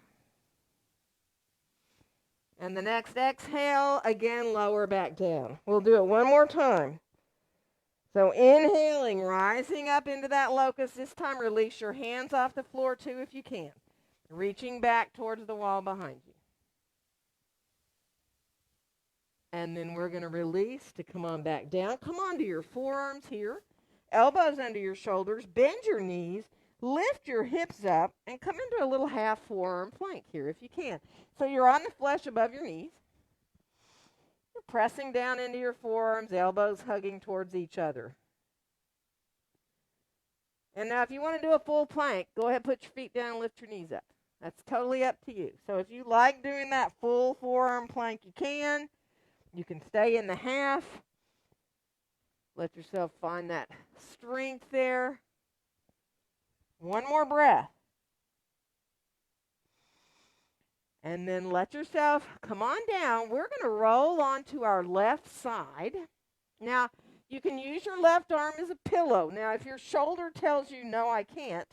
And the next exhale, again, lower back down. We'll do it one more time. So inhaling, rising up into that locust. This time, release your hands off the floor too if you can. Reaching back towards the wall behind you. And then we're going to release to come on back down. Come on to your forearms here. Elbows under your shoulders. Bend your knees. Lift your hips up and come into a little half forearm plank here if you can. So you're on the flesh above your knees. You're pressing down into your forearms, elbows hugging towards each other. And now if you want to do a full plank, go ahead, put your feet down and lift your knees up. That's totally up to you. So if you like doing that full forearm plank, you can. You can stay in the half. Let yourself find that strength there. One more breath. And then let yourself come on down. We're going to roll onto our left side. Now, you can use your left arm as a pillow. Now, if your shoulder tells you, no, I can't,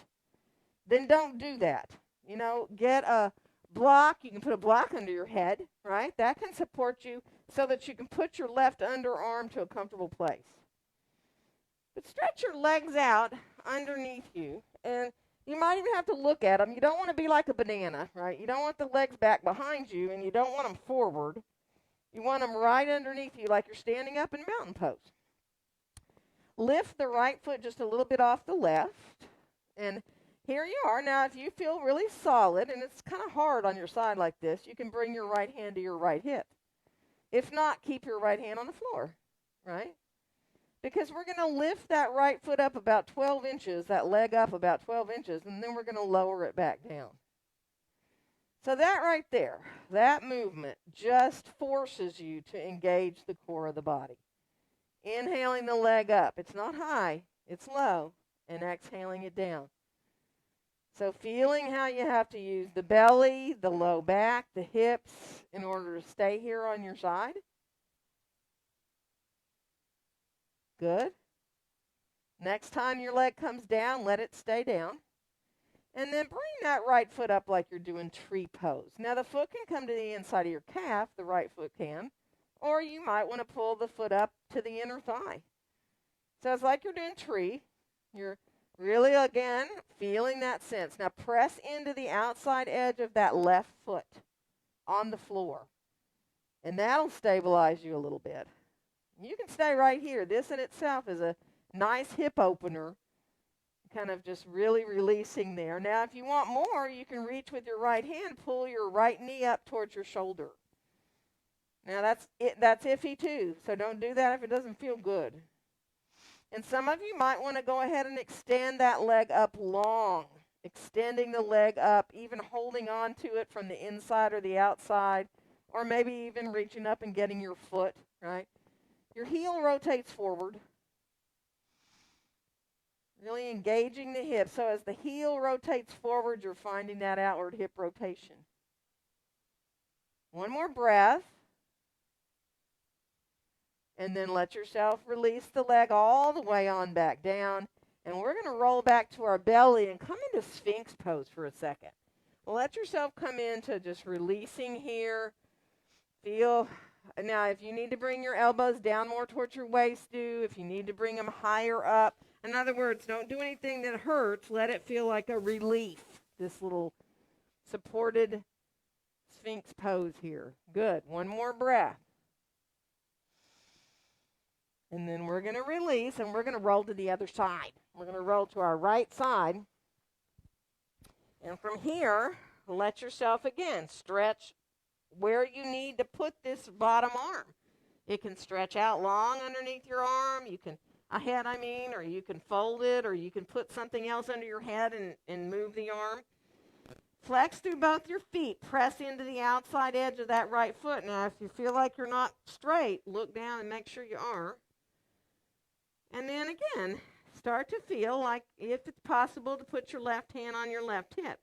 then don't do that. You know, get a block. You can put a block under your head, right? That can support you so that you can put your left underarm to a comfortable place. But stretch your legs out underneath you, and you might even have to look at them. You don't want to be like a banana, right? You don't want the legs back behind you, and you don't want them forward. You want them right underneath you like you're standing up in mountain pose. Lift the right foot just a little bit off the left, and here you are. Now, if you feel really solid, and it's kind of hard on your side like this, you can bring your right hand to your right hip. If not, keep your right hand on the floor, right? Because we're going to lift that right foot up about 12 inches, that leg up about 12 inches, and then we're going to lower it back down. So that right there, that movement just forces you to engage the core of the body. Inhaling the leg up. It's not high, it's low, and exhaling it down. So feeling how you have to use the belly, the low back, the hips in order to stay here on your side. Good. Next time your leg comes down, let it stay down. And then bring that right foot up like you're doing tree pose. Now the foot can come to the inside of your calf, the right foot can, or you might want to pull the foot up to the inner thigh. So it's like you're doing tree. You're really, again, feeling that sense. Now press into the outside edge of that left foot on the floor. And that'll stabilize you a little bit. You can stay right here. This in itself is a nice hip opener, kind of just really releasing there. Now, if you want more, you can reach with your right hand, pull your right knee up towards your shoulder. Now, that's iffy too, so don't do that if it doesn't feel good. And some of you might want to go ahead and extend that leg up long, extending the leg up, even holding on to it from the inside or the outside, or maybe even reaching up and getting your foot, right? Your heel rotates forward, really engaging the hip. So as the heel rotates forward, you're finding that outward hip rotation. One more breath. And then let yourself release the leg all the way on back down. And we're going to roll back to our belly and come into Sphinx Pose for a second. Let yourself come into just releasing here. Feel. Now, if you need to bring your elbows down more towards your waist, do. If you need to bring them higher up. In other words, don't do anything that hurts. Let it feel like a relief, this little supported Sphinx Pose here. Good. One more breath. And then we're going to release, and we're going to roll to the other side. We're going to roll to our right side. And from here, let yourself, again, stretch where you need to put this bottom arm. It can stretch out long underneath your arm, or you can fold it, or you can put something else under your head and move the arm. Flex through both your feet. Press into the outside edge of that right foot. Now, if you feel like you're not straight, look down and make sure you are. And then again, start to feel like, if it's possible, to put your left hand on your left hip,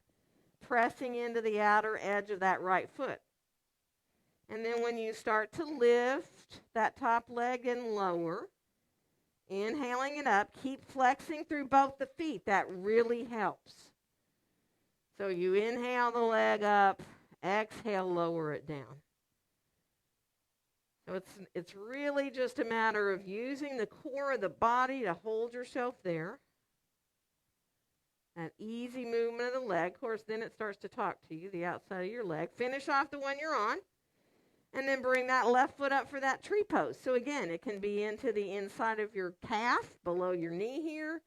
pressing into the outer edge of that right foot. And then when you start to lift that top leg and lower, inhaling it up, keep flexing through both the feet. That really helps. So you inhale the leg up, exhale, lower it down. So it's really just a matter of using the core of the body to hold yourself there. That easy movement of the leg. Of course, then it starts to talk to you, the outside of your leg. Finish off the one you're on. And then bring that left foot up for that tree pose. So again, it can be into the inside of your calf, below your knee here.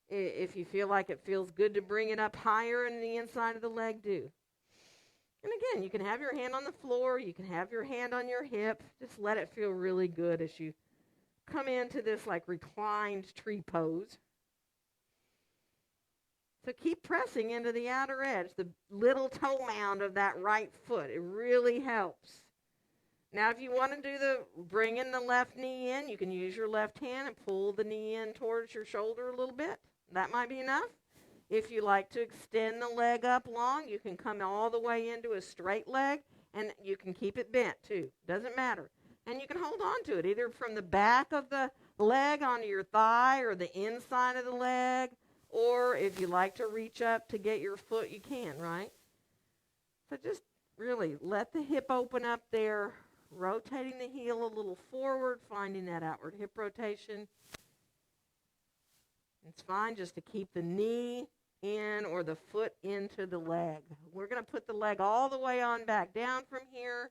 If you feel like it feels good to bring it up higher in the inside of the leg, do. And again, you can have your hand on the floor. You can have your hand on your hip. Just let it feel really good as you come into this like reclined tree pose. So keep pressing into the outer edge, the little toe mound of that right foot. It really helps. Now, if you want to bring in the left knee in, you can use your left hand and pull the knee in towards your shoulder a little bit. That might be enough. If you like to extend the leg up long, you can come all the way into a straight leg, and you can keep it bent too. Doesn't matter. And you can hold on to it either from the back of the leg onto your thigh or the inside of the leg, or if you like to reach up to get your foot, you can, right? So just really let the hip open up there, rotating the heel a little forward, finding that outward hip rotation. It's fine just to keep the knee in or the foot into the leg. We're going to put the leg all the way on back down from here,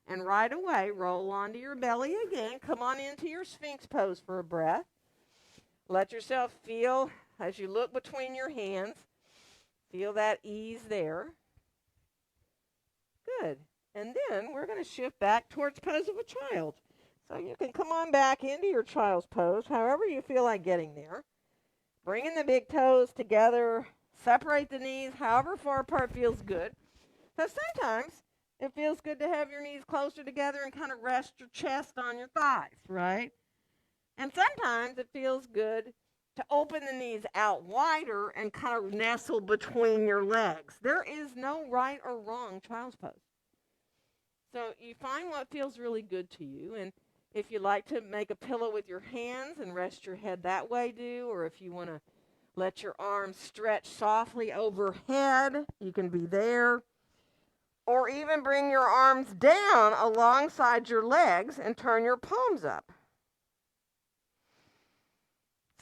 and right away roll onto your belly again. Come on into your Sphinx Pose for a breath. Let yourself feel as you look between your hands. Feel that ease there. Good. And then we're going to shift back towards pose of a child. So you can come on back into your child's pose, however you feel like getting there. Bringing the big toes together, separate the knees, however far apart feels good. So sometimes it feels good to have your knees closer together and kind of rest your chest on your thighs, right? And sometimes it feels good to open the knees out wider and kind of nestle between your legs. There is no right or wrong child's pose. So you find what feels really good to you, and if you like to make a pillow with your hands and rest your head that way, do. Or if you want to let your arms stretch softly overhead, you can be there. Or even bring your arms down alongside your legs and turn your palms up.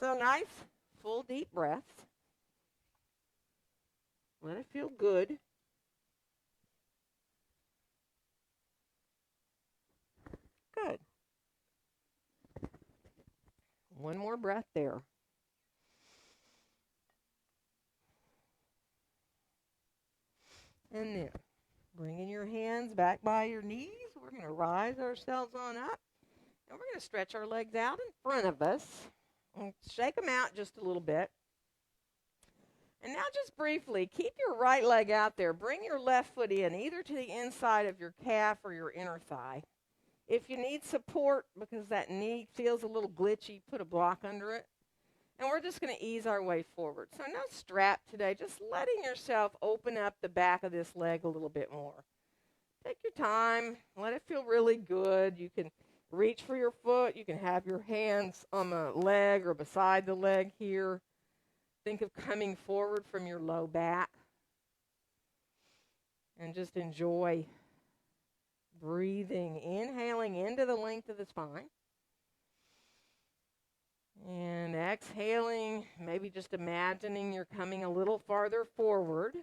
So nice, full deep breaths. Let it feel good. Good. One more breath there. And then, bringing your hands back by your knees, we're going to rise ourselves on up. And we're going to stretch our legs out in front of us. And shake them out just a little bit. And now just briefly, keep your right leg out there. Bring your left foot in, either to the inside of your calf or your inner thigh. If you need support because that knee feels a little glitchy, put a block under it. And we're just going to ease our way forward. So no strap today, just letting yourself open up the back of this leg a little bit more. Take your time. Let it feel really good. You can reach for your foot. You can have your hands on the leg or beside the leg here. Think of coming forward from your low back. And just enjoy breathing, inhaling into the length of the spine. And exhaling, maybe just imagining you're coming a little farther forward.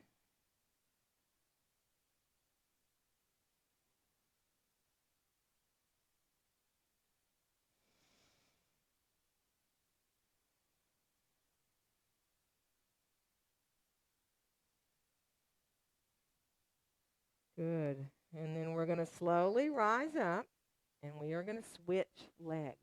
Good. And then we're going to slowly rise up, and we are going to switch legs.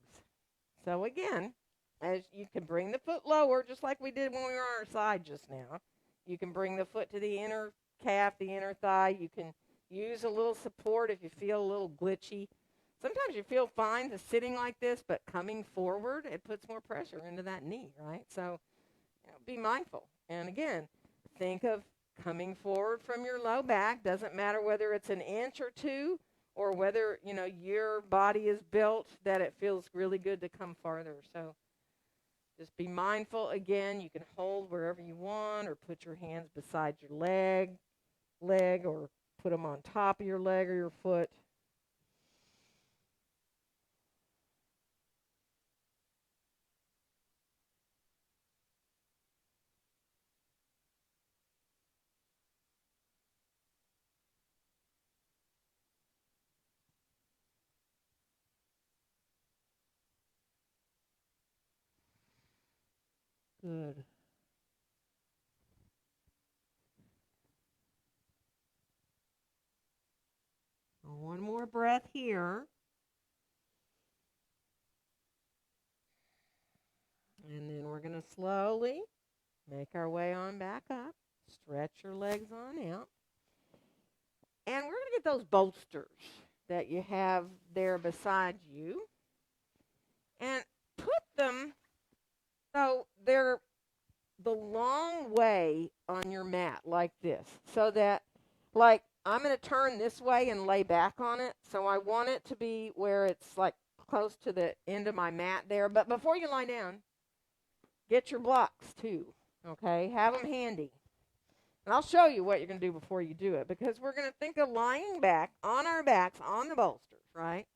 So again, as you can bring the foot lower, just like we did when we were on our side just now. You can bring the foot to the inner calf, the inner thigh. You can use a little support if you feel a little glitchy. Sometimes you feel fine just sitting like this, but coming forward, it puts more pressure into that knee, right? So be mindful. And again, think of coming forward from your low back. Doesn't matter whether it's an inch or two or whether, your body is built that it feels really good to come farther. So just be mindful. Again, you can hold wherever you want or put your hands beside your leg or put them on top of your leg or your foot. Good. One more breath here. And then we're going to slowly make our way on back up. Stretch your legs on out. And we're going to get those bolsters that you have there beside you. And put them so they're the long way on your mat like this, so that, like, I'm going to turn this way and lay back on it. So I want it to be where it's like close to the end of my mat there. But before you lie down, get your blocks too, okay? Have them handy. And I'll show you what you're going to do before you do it, because we're going to think of lying back on our backs on the bolsters, right?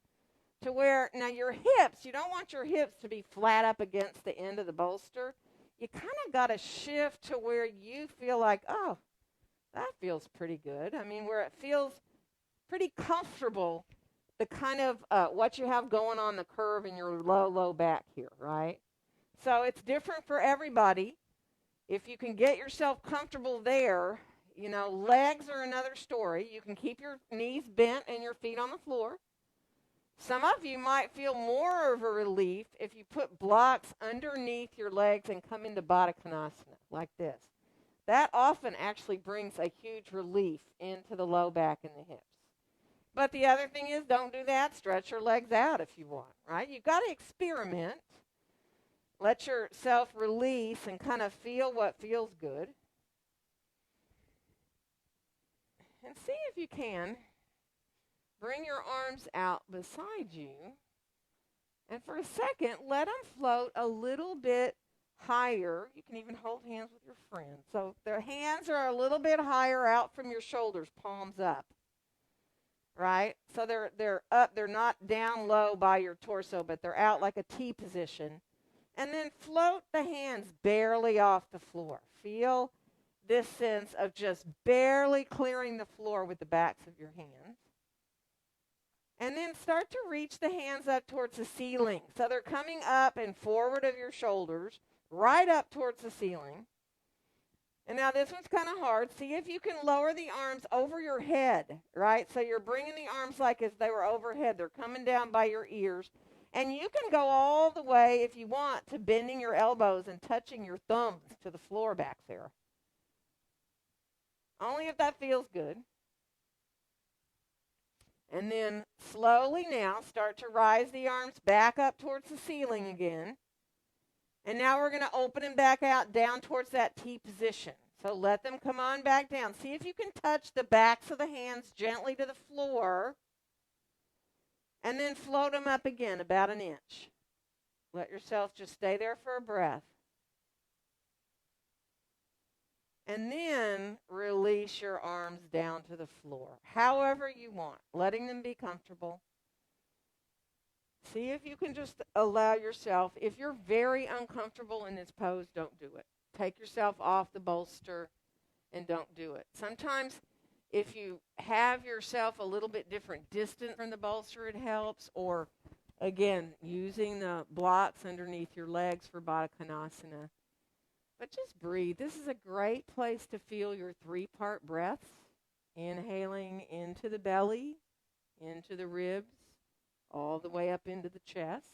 To where, now your hips, you don't want your hips to be flat up against the end of the bolster. You kind of got to shift to where you feel like, oh, that feels pretty good. I mean, where it feels pretty comfortable, the kind of what you have going on the curve in your low back here, right? So it's different for everybody. If you can get yourself comfortable there, you know, legs are another story. You can keep your knees bent and your feet on the floor. Some of you might feel more of a relief if you put blocks underneath your legs and come into Baddha Konasana like this. That often actually brings a huge relief into the low back and the hips. But the other thing is, don't do that. Stretch your legs out if you want, right? You've got to experiment. Let yourself release and kind of feel what feels good. And see if you can bring your arms out beside you. And for a second, let them float a little bit higher. You can even hold hands with your friend. So their hands are a little bit higher out from your shoulders, palms up. Right? So they're up, they're not down low by your torso, but they're out like a T position. And then float the hands barely off the floor. Feel this sense of just barely clearing the floor with the backs of your hands. And then start to reach the hands up towards the ceiling. So they're coming up and forward of your shoulders, right up towards the ceiling. And now this one's kind of hard. See if you can lower the arms over your head, right? So you're bringing the arms like as they were overhead. They're coming down by your ears. And you can go all the way, if you want, to bending your elbows and touching your thumbs to the floor back there. Only if that feels good. And then slowly now start to rise the arms back up towards the ceiling again. And now we're going to open them back out down towards that T position. So let them come on back down. See if you can touch the backs of the hands gently to the floor. And then float them up again about an inch. Let yourself just stay there for a breath. And then release your arms down to the floor, however you want, letting them be comfortable. See if you can just allow yourself, if you're very uncomfortable in this pose, don't do it. Take yourself off the bolster and don't do it. Sometimes if you have yourself a little bit different distance from the bolster, it helps. Or, again, using the blocks underneath your legs for Baddha Konasana. But just breathe. This is a great place to feel your 3-part breaths. Inhaling into the belly, into the ribs, all the way up into the chest.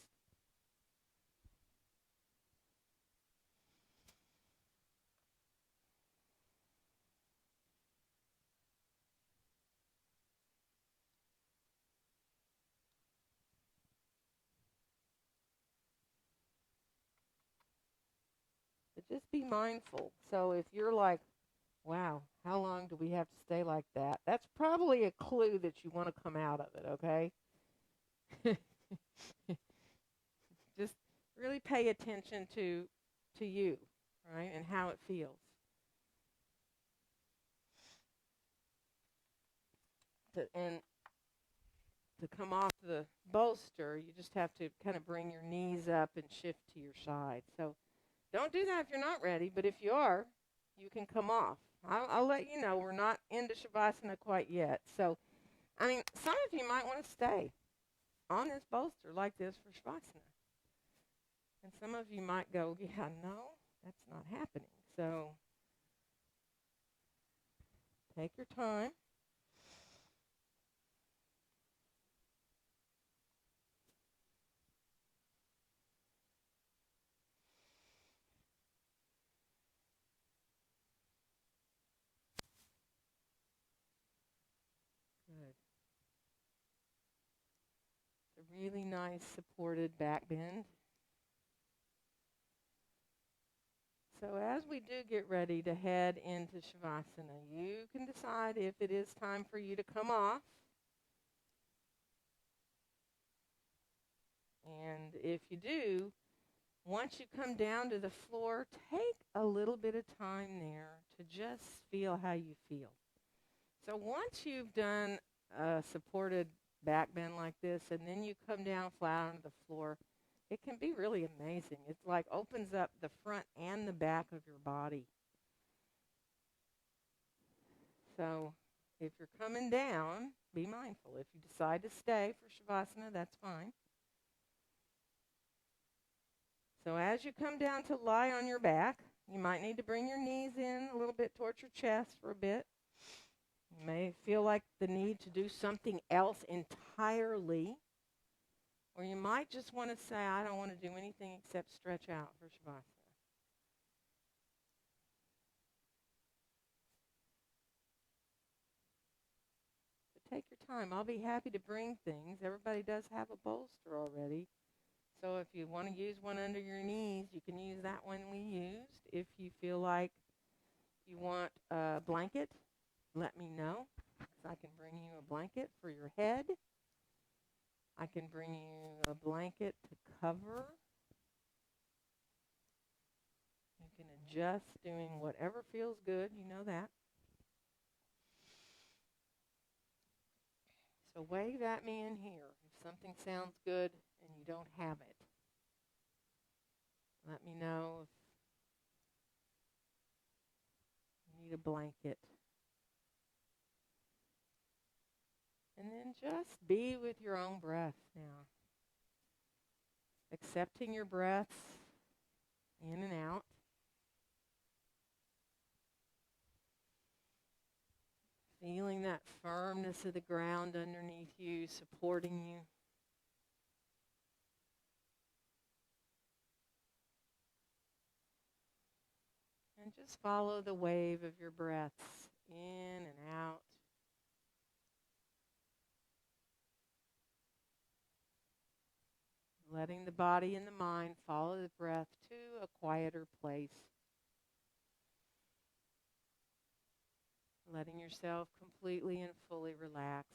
But just be mindful. So if you're like, wow, how long do we have to stay like that? That's probably a clue that you want to come out of it, okay? Just really pay attention to you, right, and how it feels. And to come off the bolster, you just have to kind of bring your knees up and shift to your side. So don't do that if you're not ready, but if you are, you can come off. I'll let you know we're not into Shavasana quite yet. So, I mean, some of you might want to stay on this bolster like this for Shavasana. And some of you might go, yeah, no, that's not happening. So take your time. Good. It's a really nice supported back bend. So as we do get ready to head into Shavasana, you can decide if it is time for you to come off. And if you do, once you come down to the floor, take a little bit of time there to just feel how you feel. So once you've done a supported back bend like this, and then you come down flat onto the floor, it can be really amazing. It's like opens up the front and the back of your body. So if you're coming down, be mindful. If you decide to stay for Shavasana, that's fine. So as you come down to lie on your back, you might need to bring your knees in a little bit towards your chest for a bit. You may feel like the need to do something else entirely. Or you might just want to say, I don't want to do anything except stretch out for Shavasana. So take your time. I'll be happy to bring things. Everybody does have a bolster already. So if you want to use one under your knees, you can use that one we used. If you feel like you want a blanket, let me know, because I can bring you a blanket for your head. I can bring you a blanket to cover. You can adjust doing whatever feels good. You know that. So wave at me in here if something sounds good and you don't have it. Let me know if you need a blanket. And then just be with your own breath now. Accepting your breaths in and out. Feeling that firmness of the ground underneath you, supporting you. And just follow the wave of your breaths in and out. Letting the body and the mind follow the breath to a quieter place. Letting yourself completely and fully relax.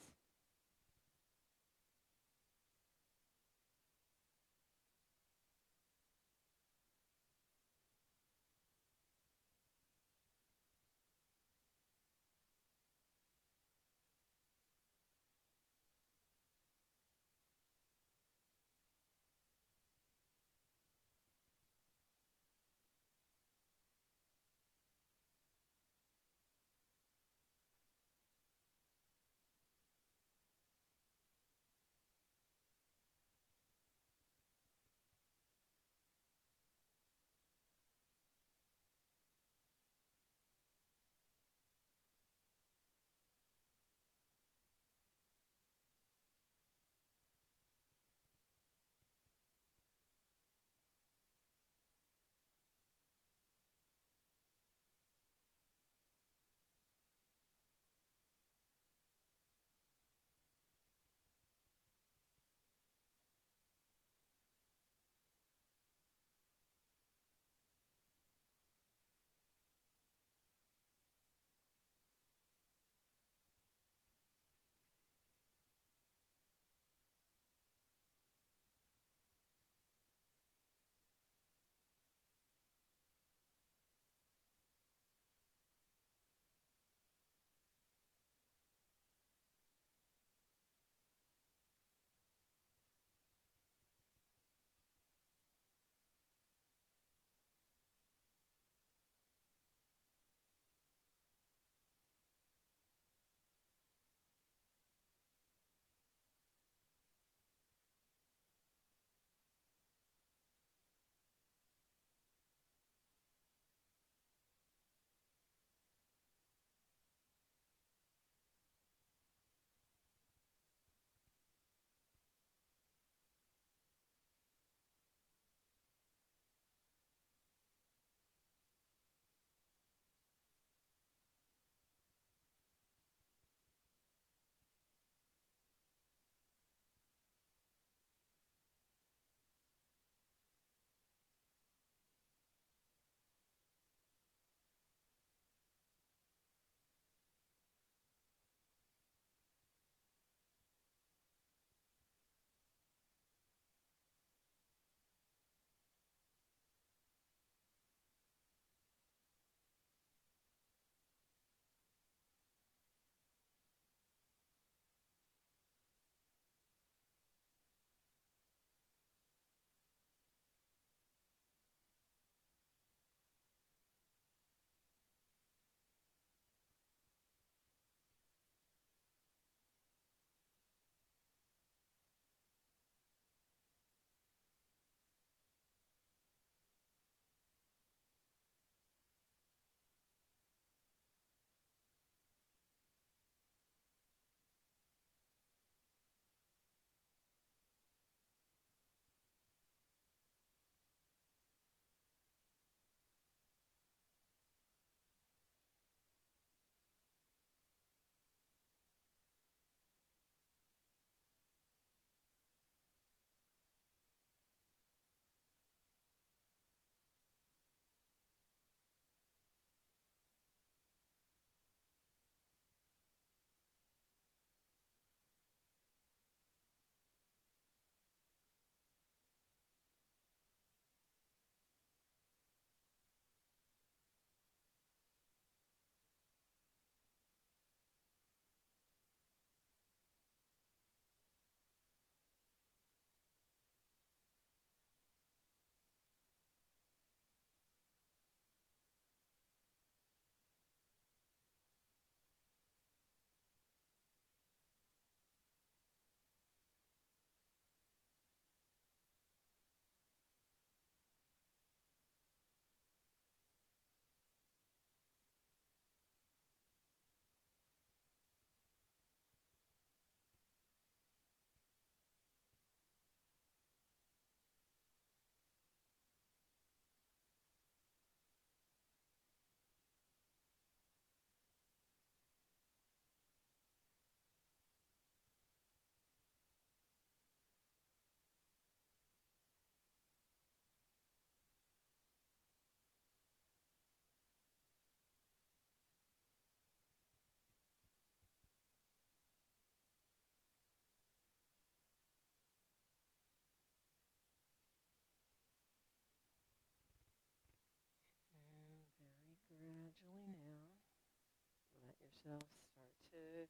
yourself start to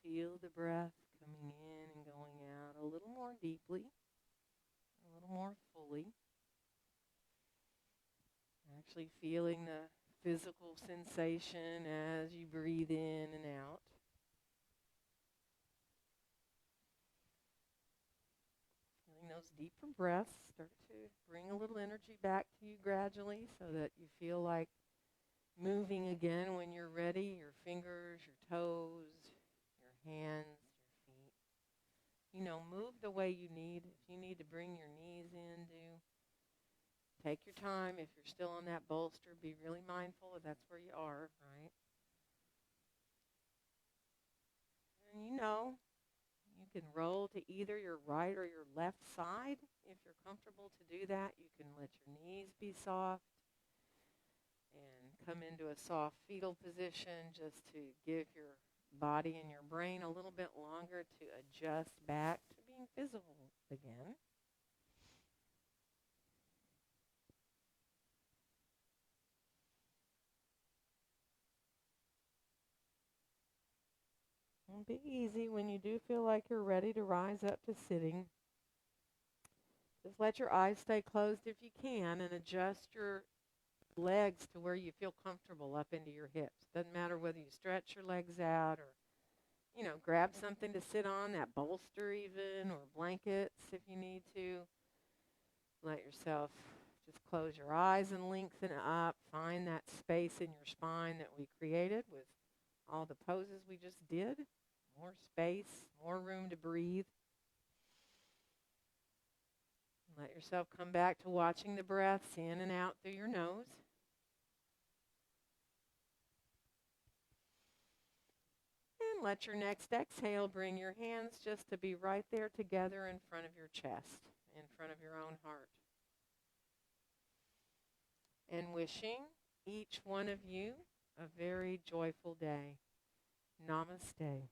feel the breath coming in and going out a little more deeply, a little more fully. Actually feeling the physical sensation as you breathe in and out. Feeling those deeper breaths start to bring a little energy back to you gradually so that you feel like moving again when you're ready, your fingers, your toes, your hands, your feet. You know, move the way you need. If you need to bring your knees in, do. Take your time. If you're still on that bolster, be really mindful if that's where you are, right? And you know, you can roll to either your right or your left side. If you're comfortable to do that, you can let your knees be soft and come into a soft fetal position just to give your body and your brain a little bit longer to adjust back to being physical again. And be easy when you do feel like you're ready to rise up to sitting. Just let your eyes stay closed if you can and adjust your legs to where you feel comfortable up into your hips. Doesn't matter whether you stretch your legs out or, you know, grab something to sit on, that bolster even, or blankets if you need to. Let yourself just close your eyes and lengthen up. Find that space in your spine that we created with all the poses we just did. More space, more room to breathe. Let yourself come back to watching the breaths in and out through your nose. And let your next exhale bring your hands just to be right there together in front of your chest, in front of your own heart. And wishing each one of you a very joyful day. Namaste.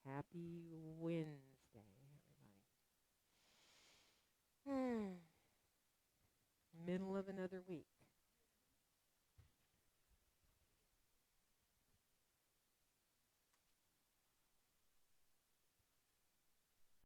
Happy Wednesday, everybody. Middle of another week.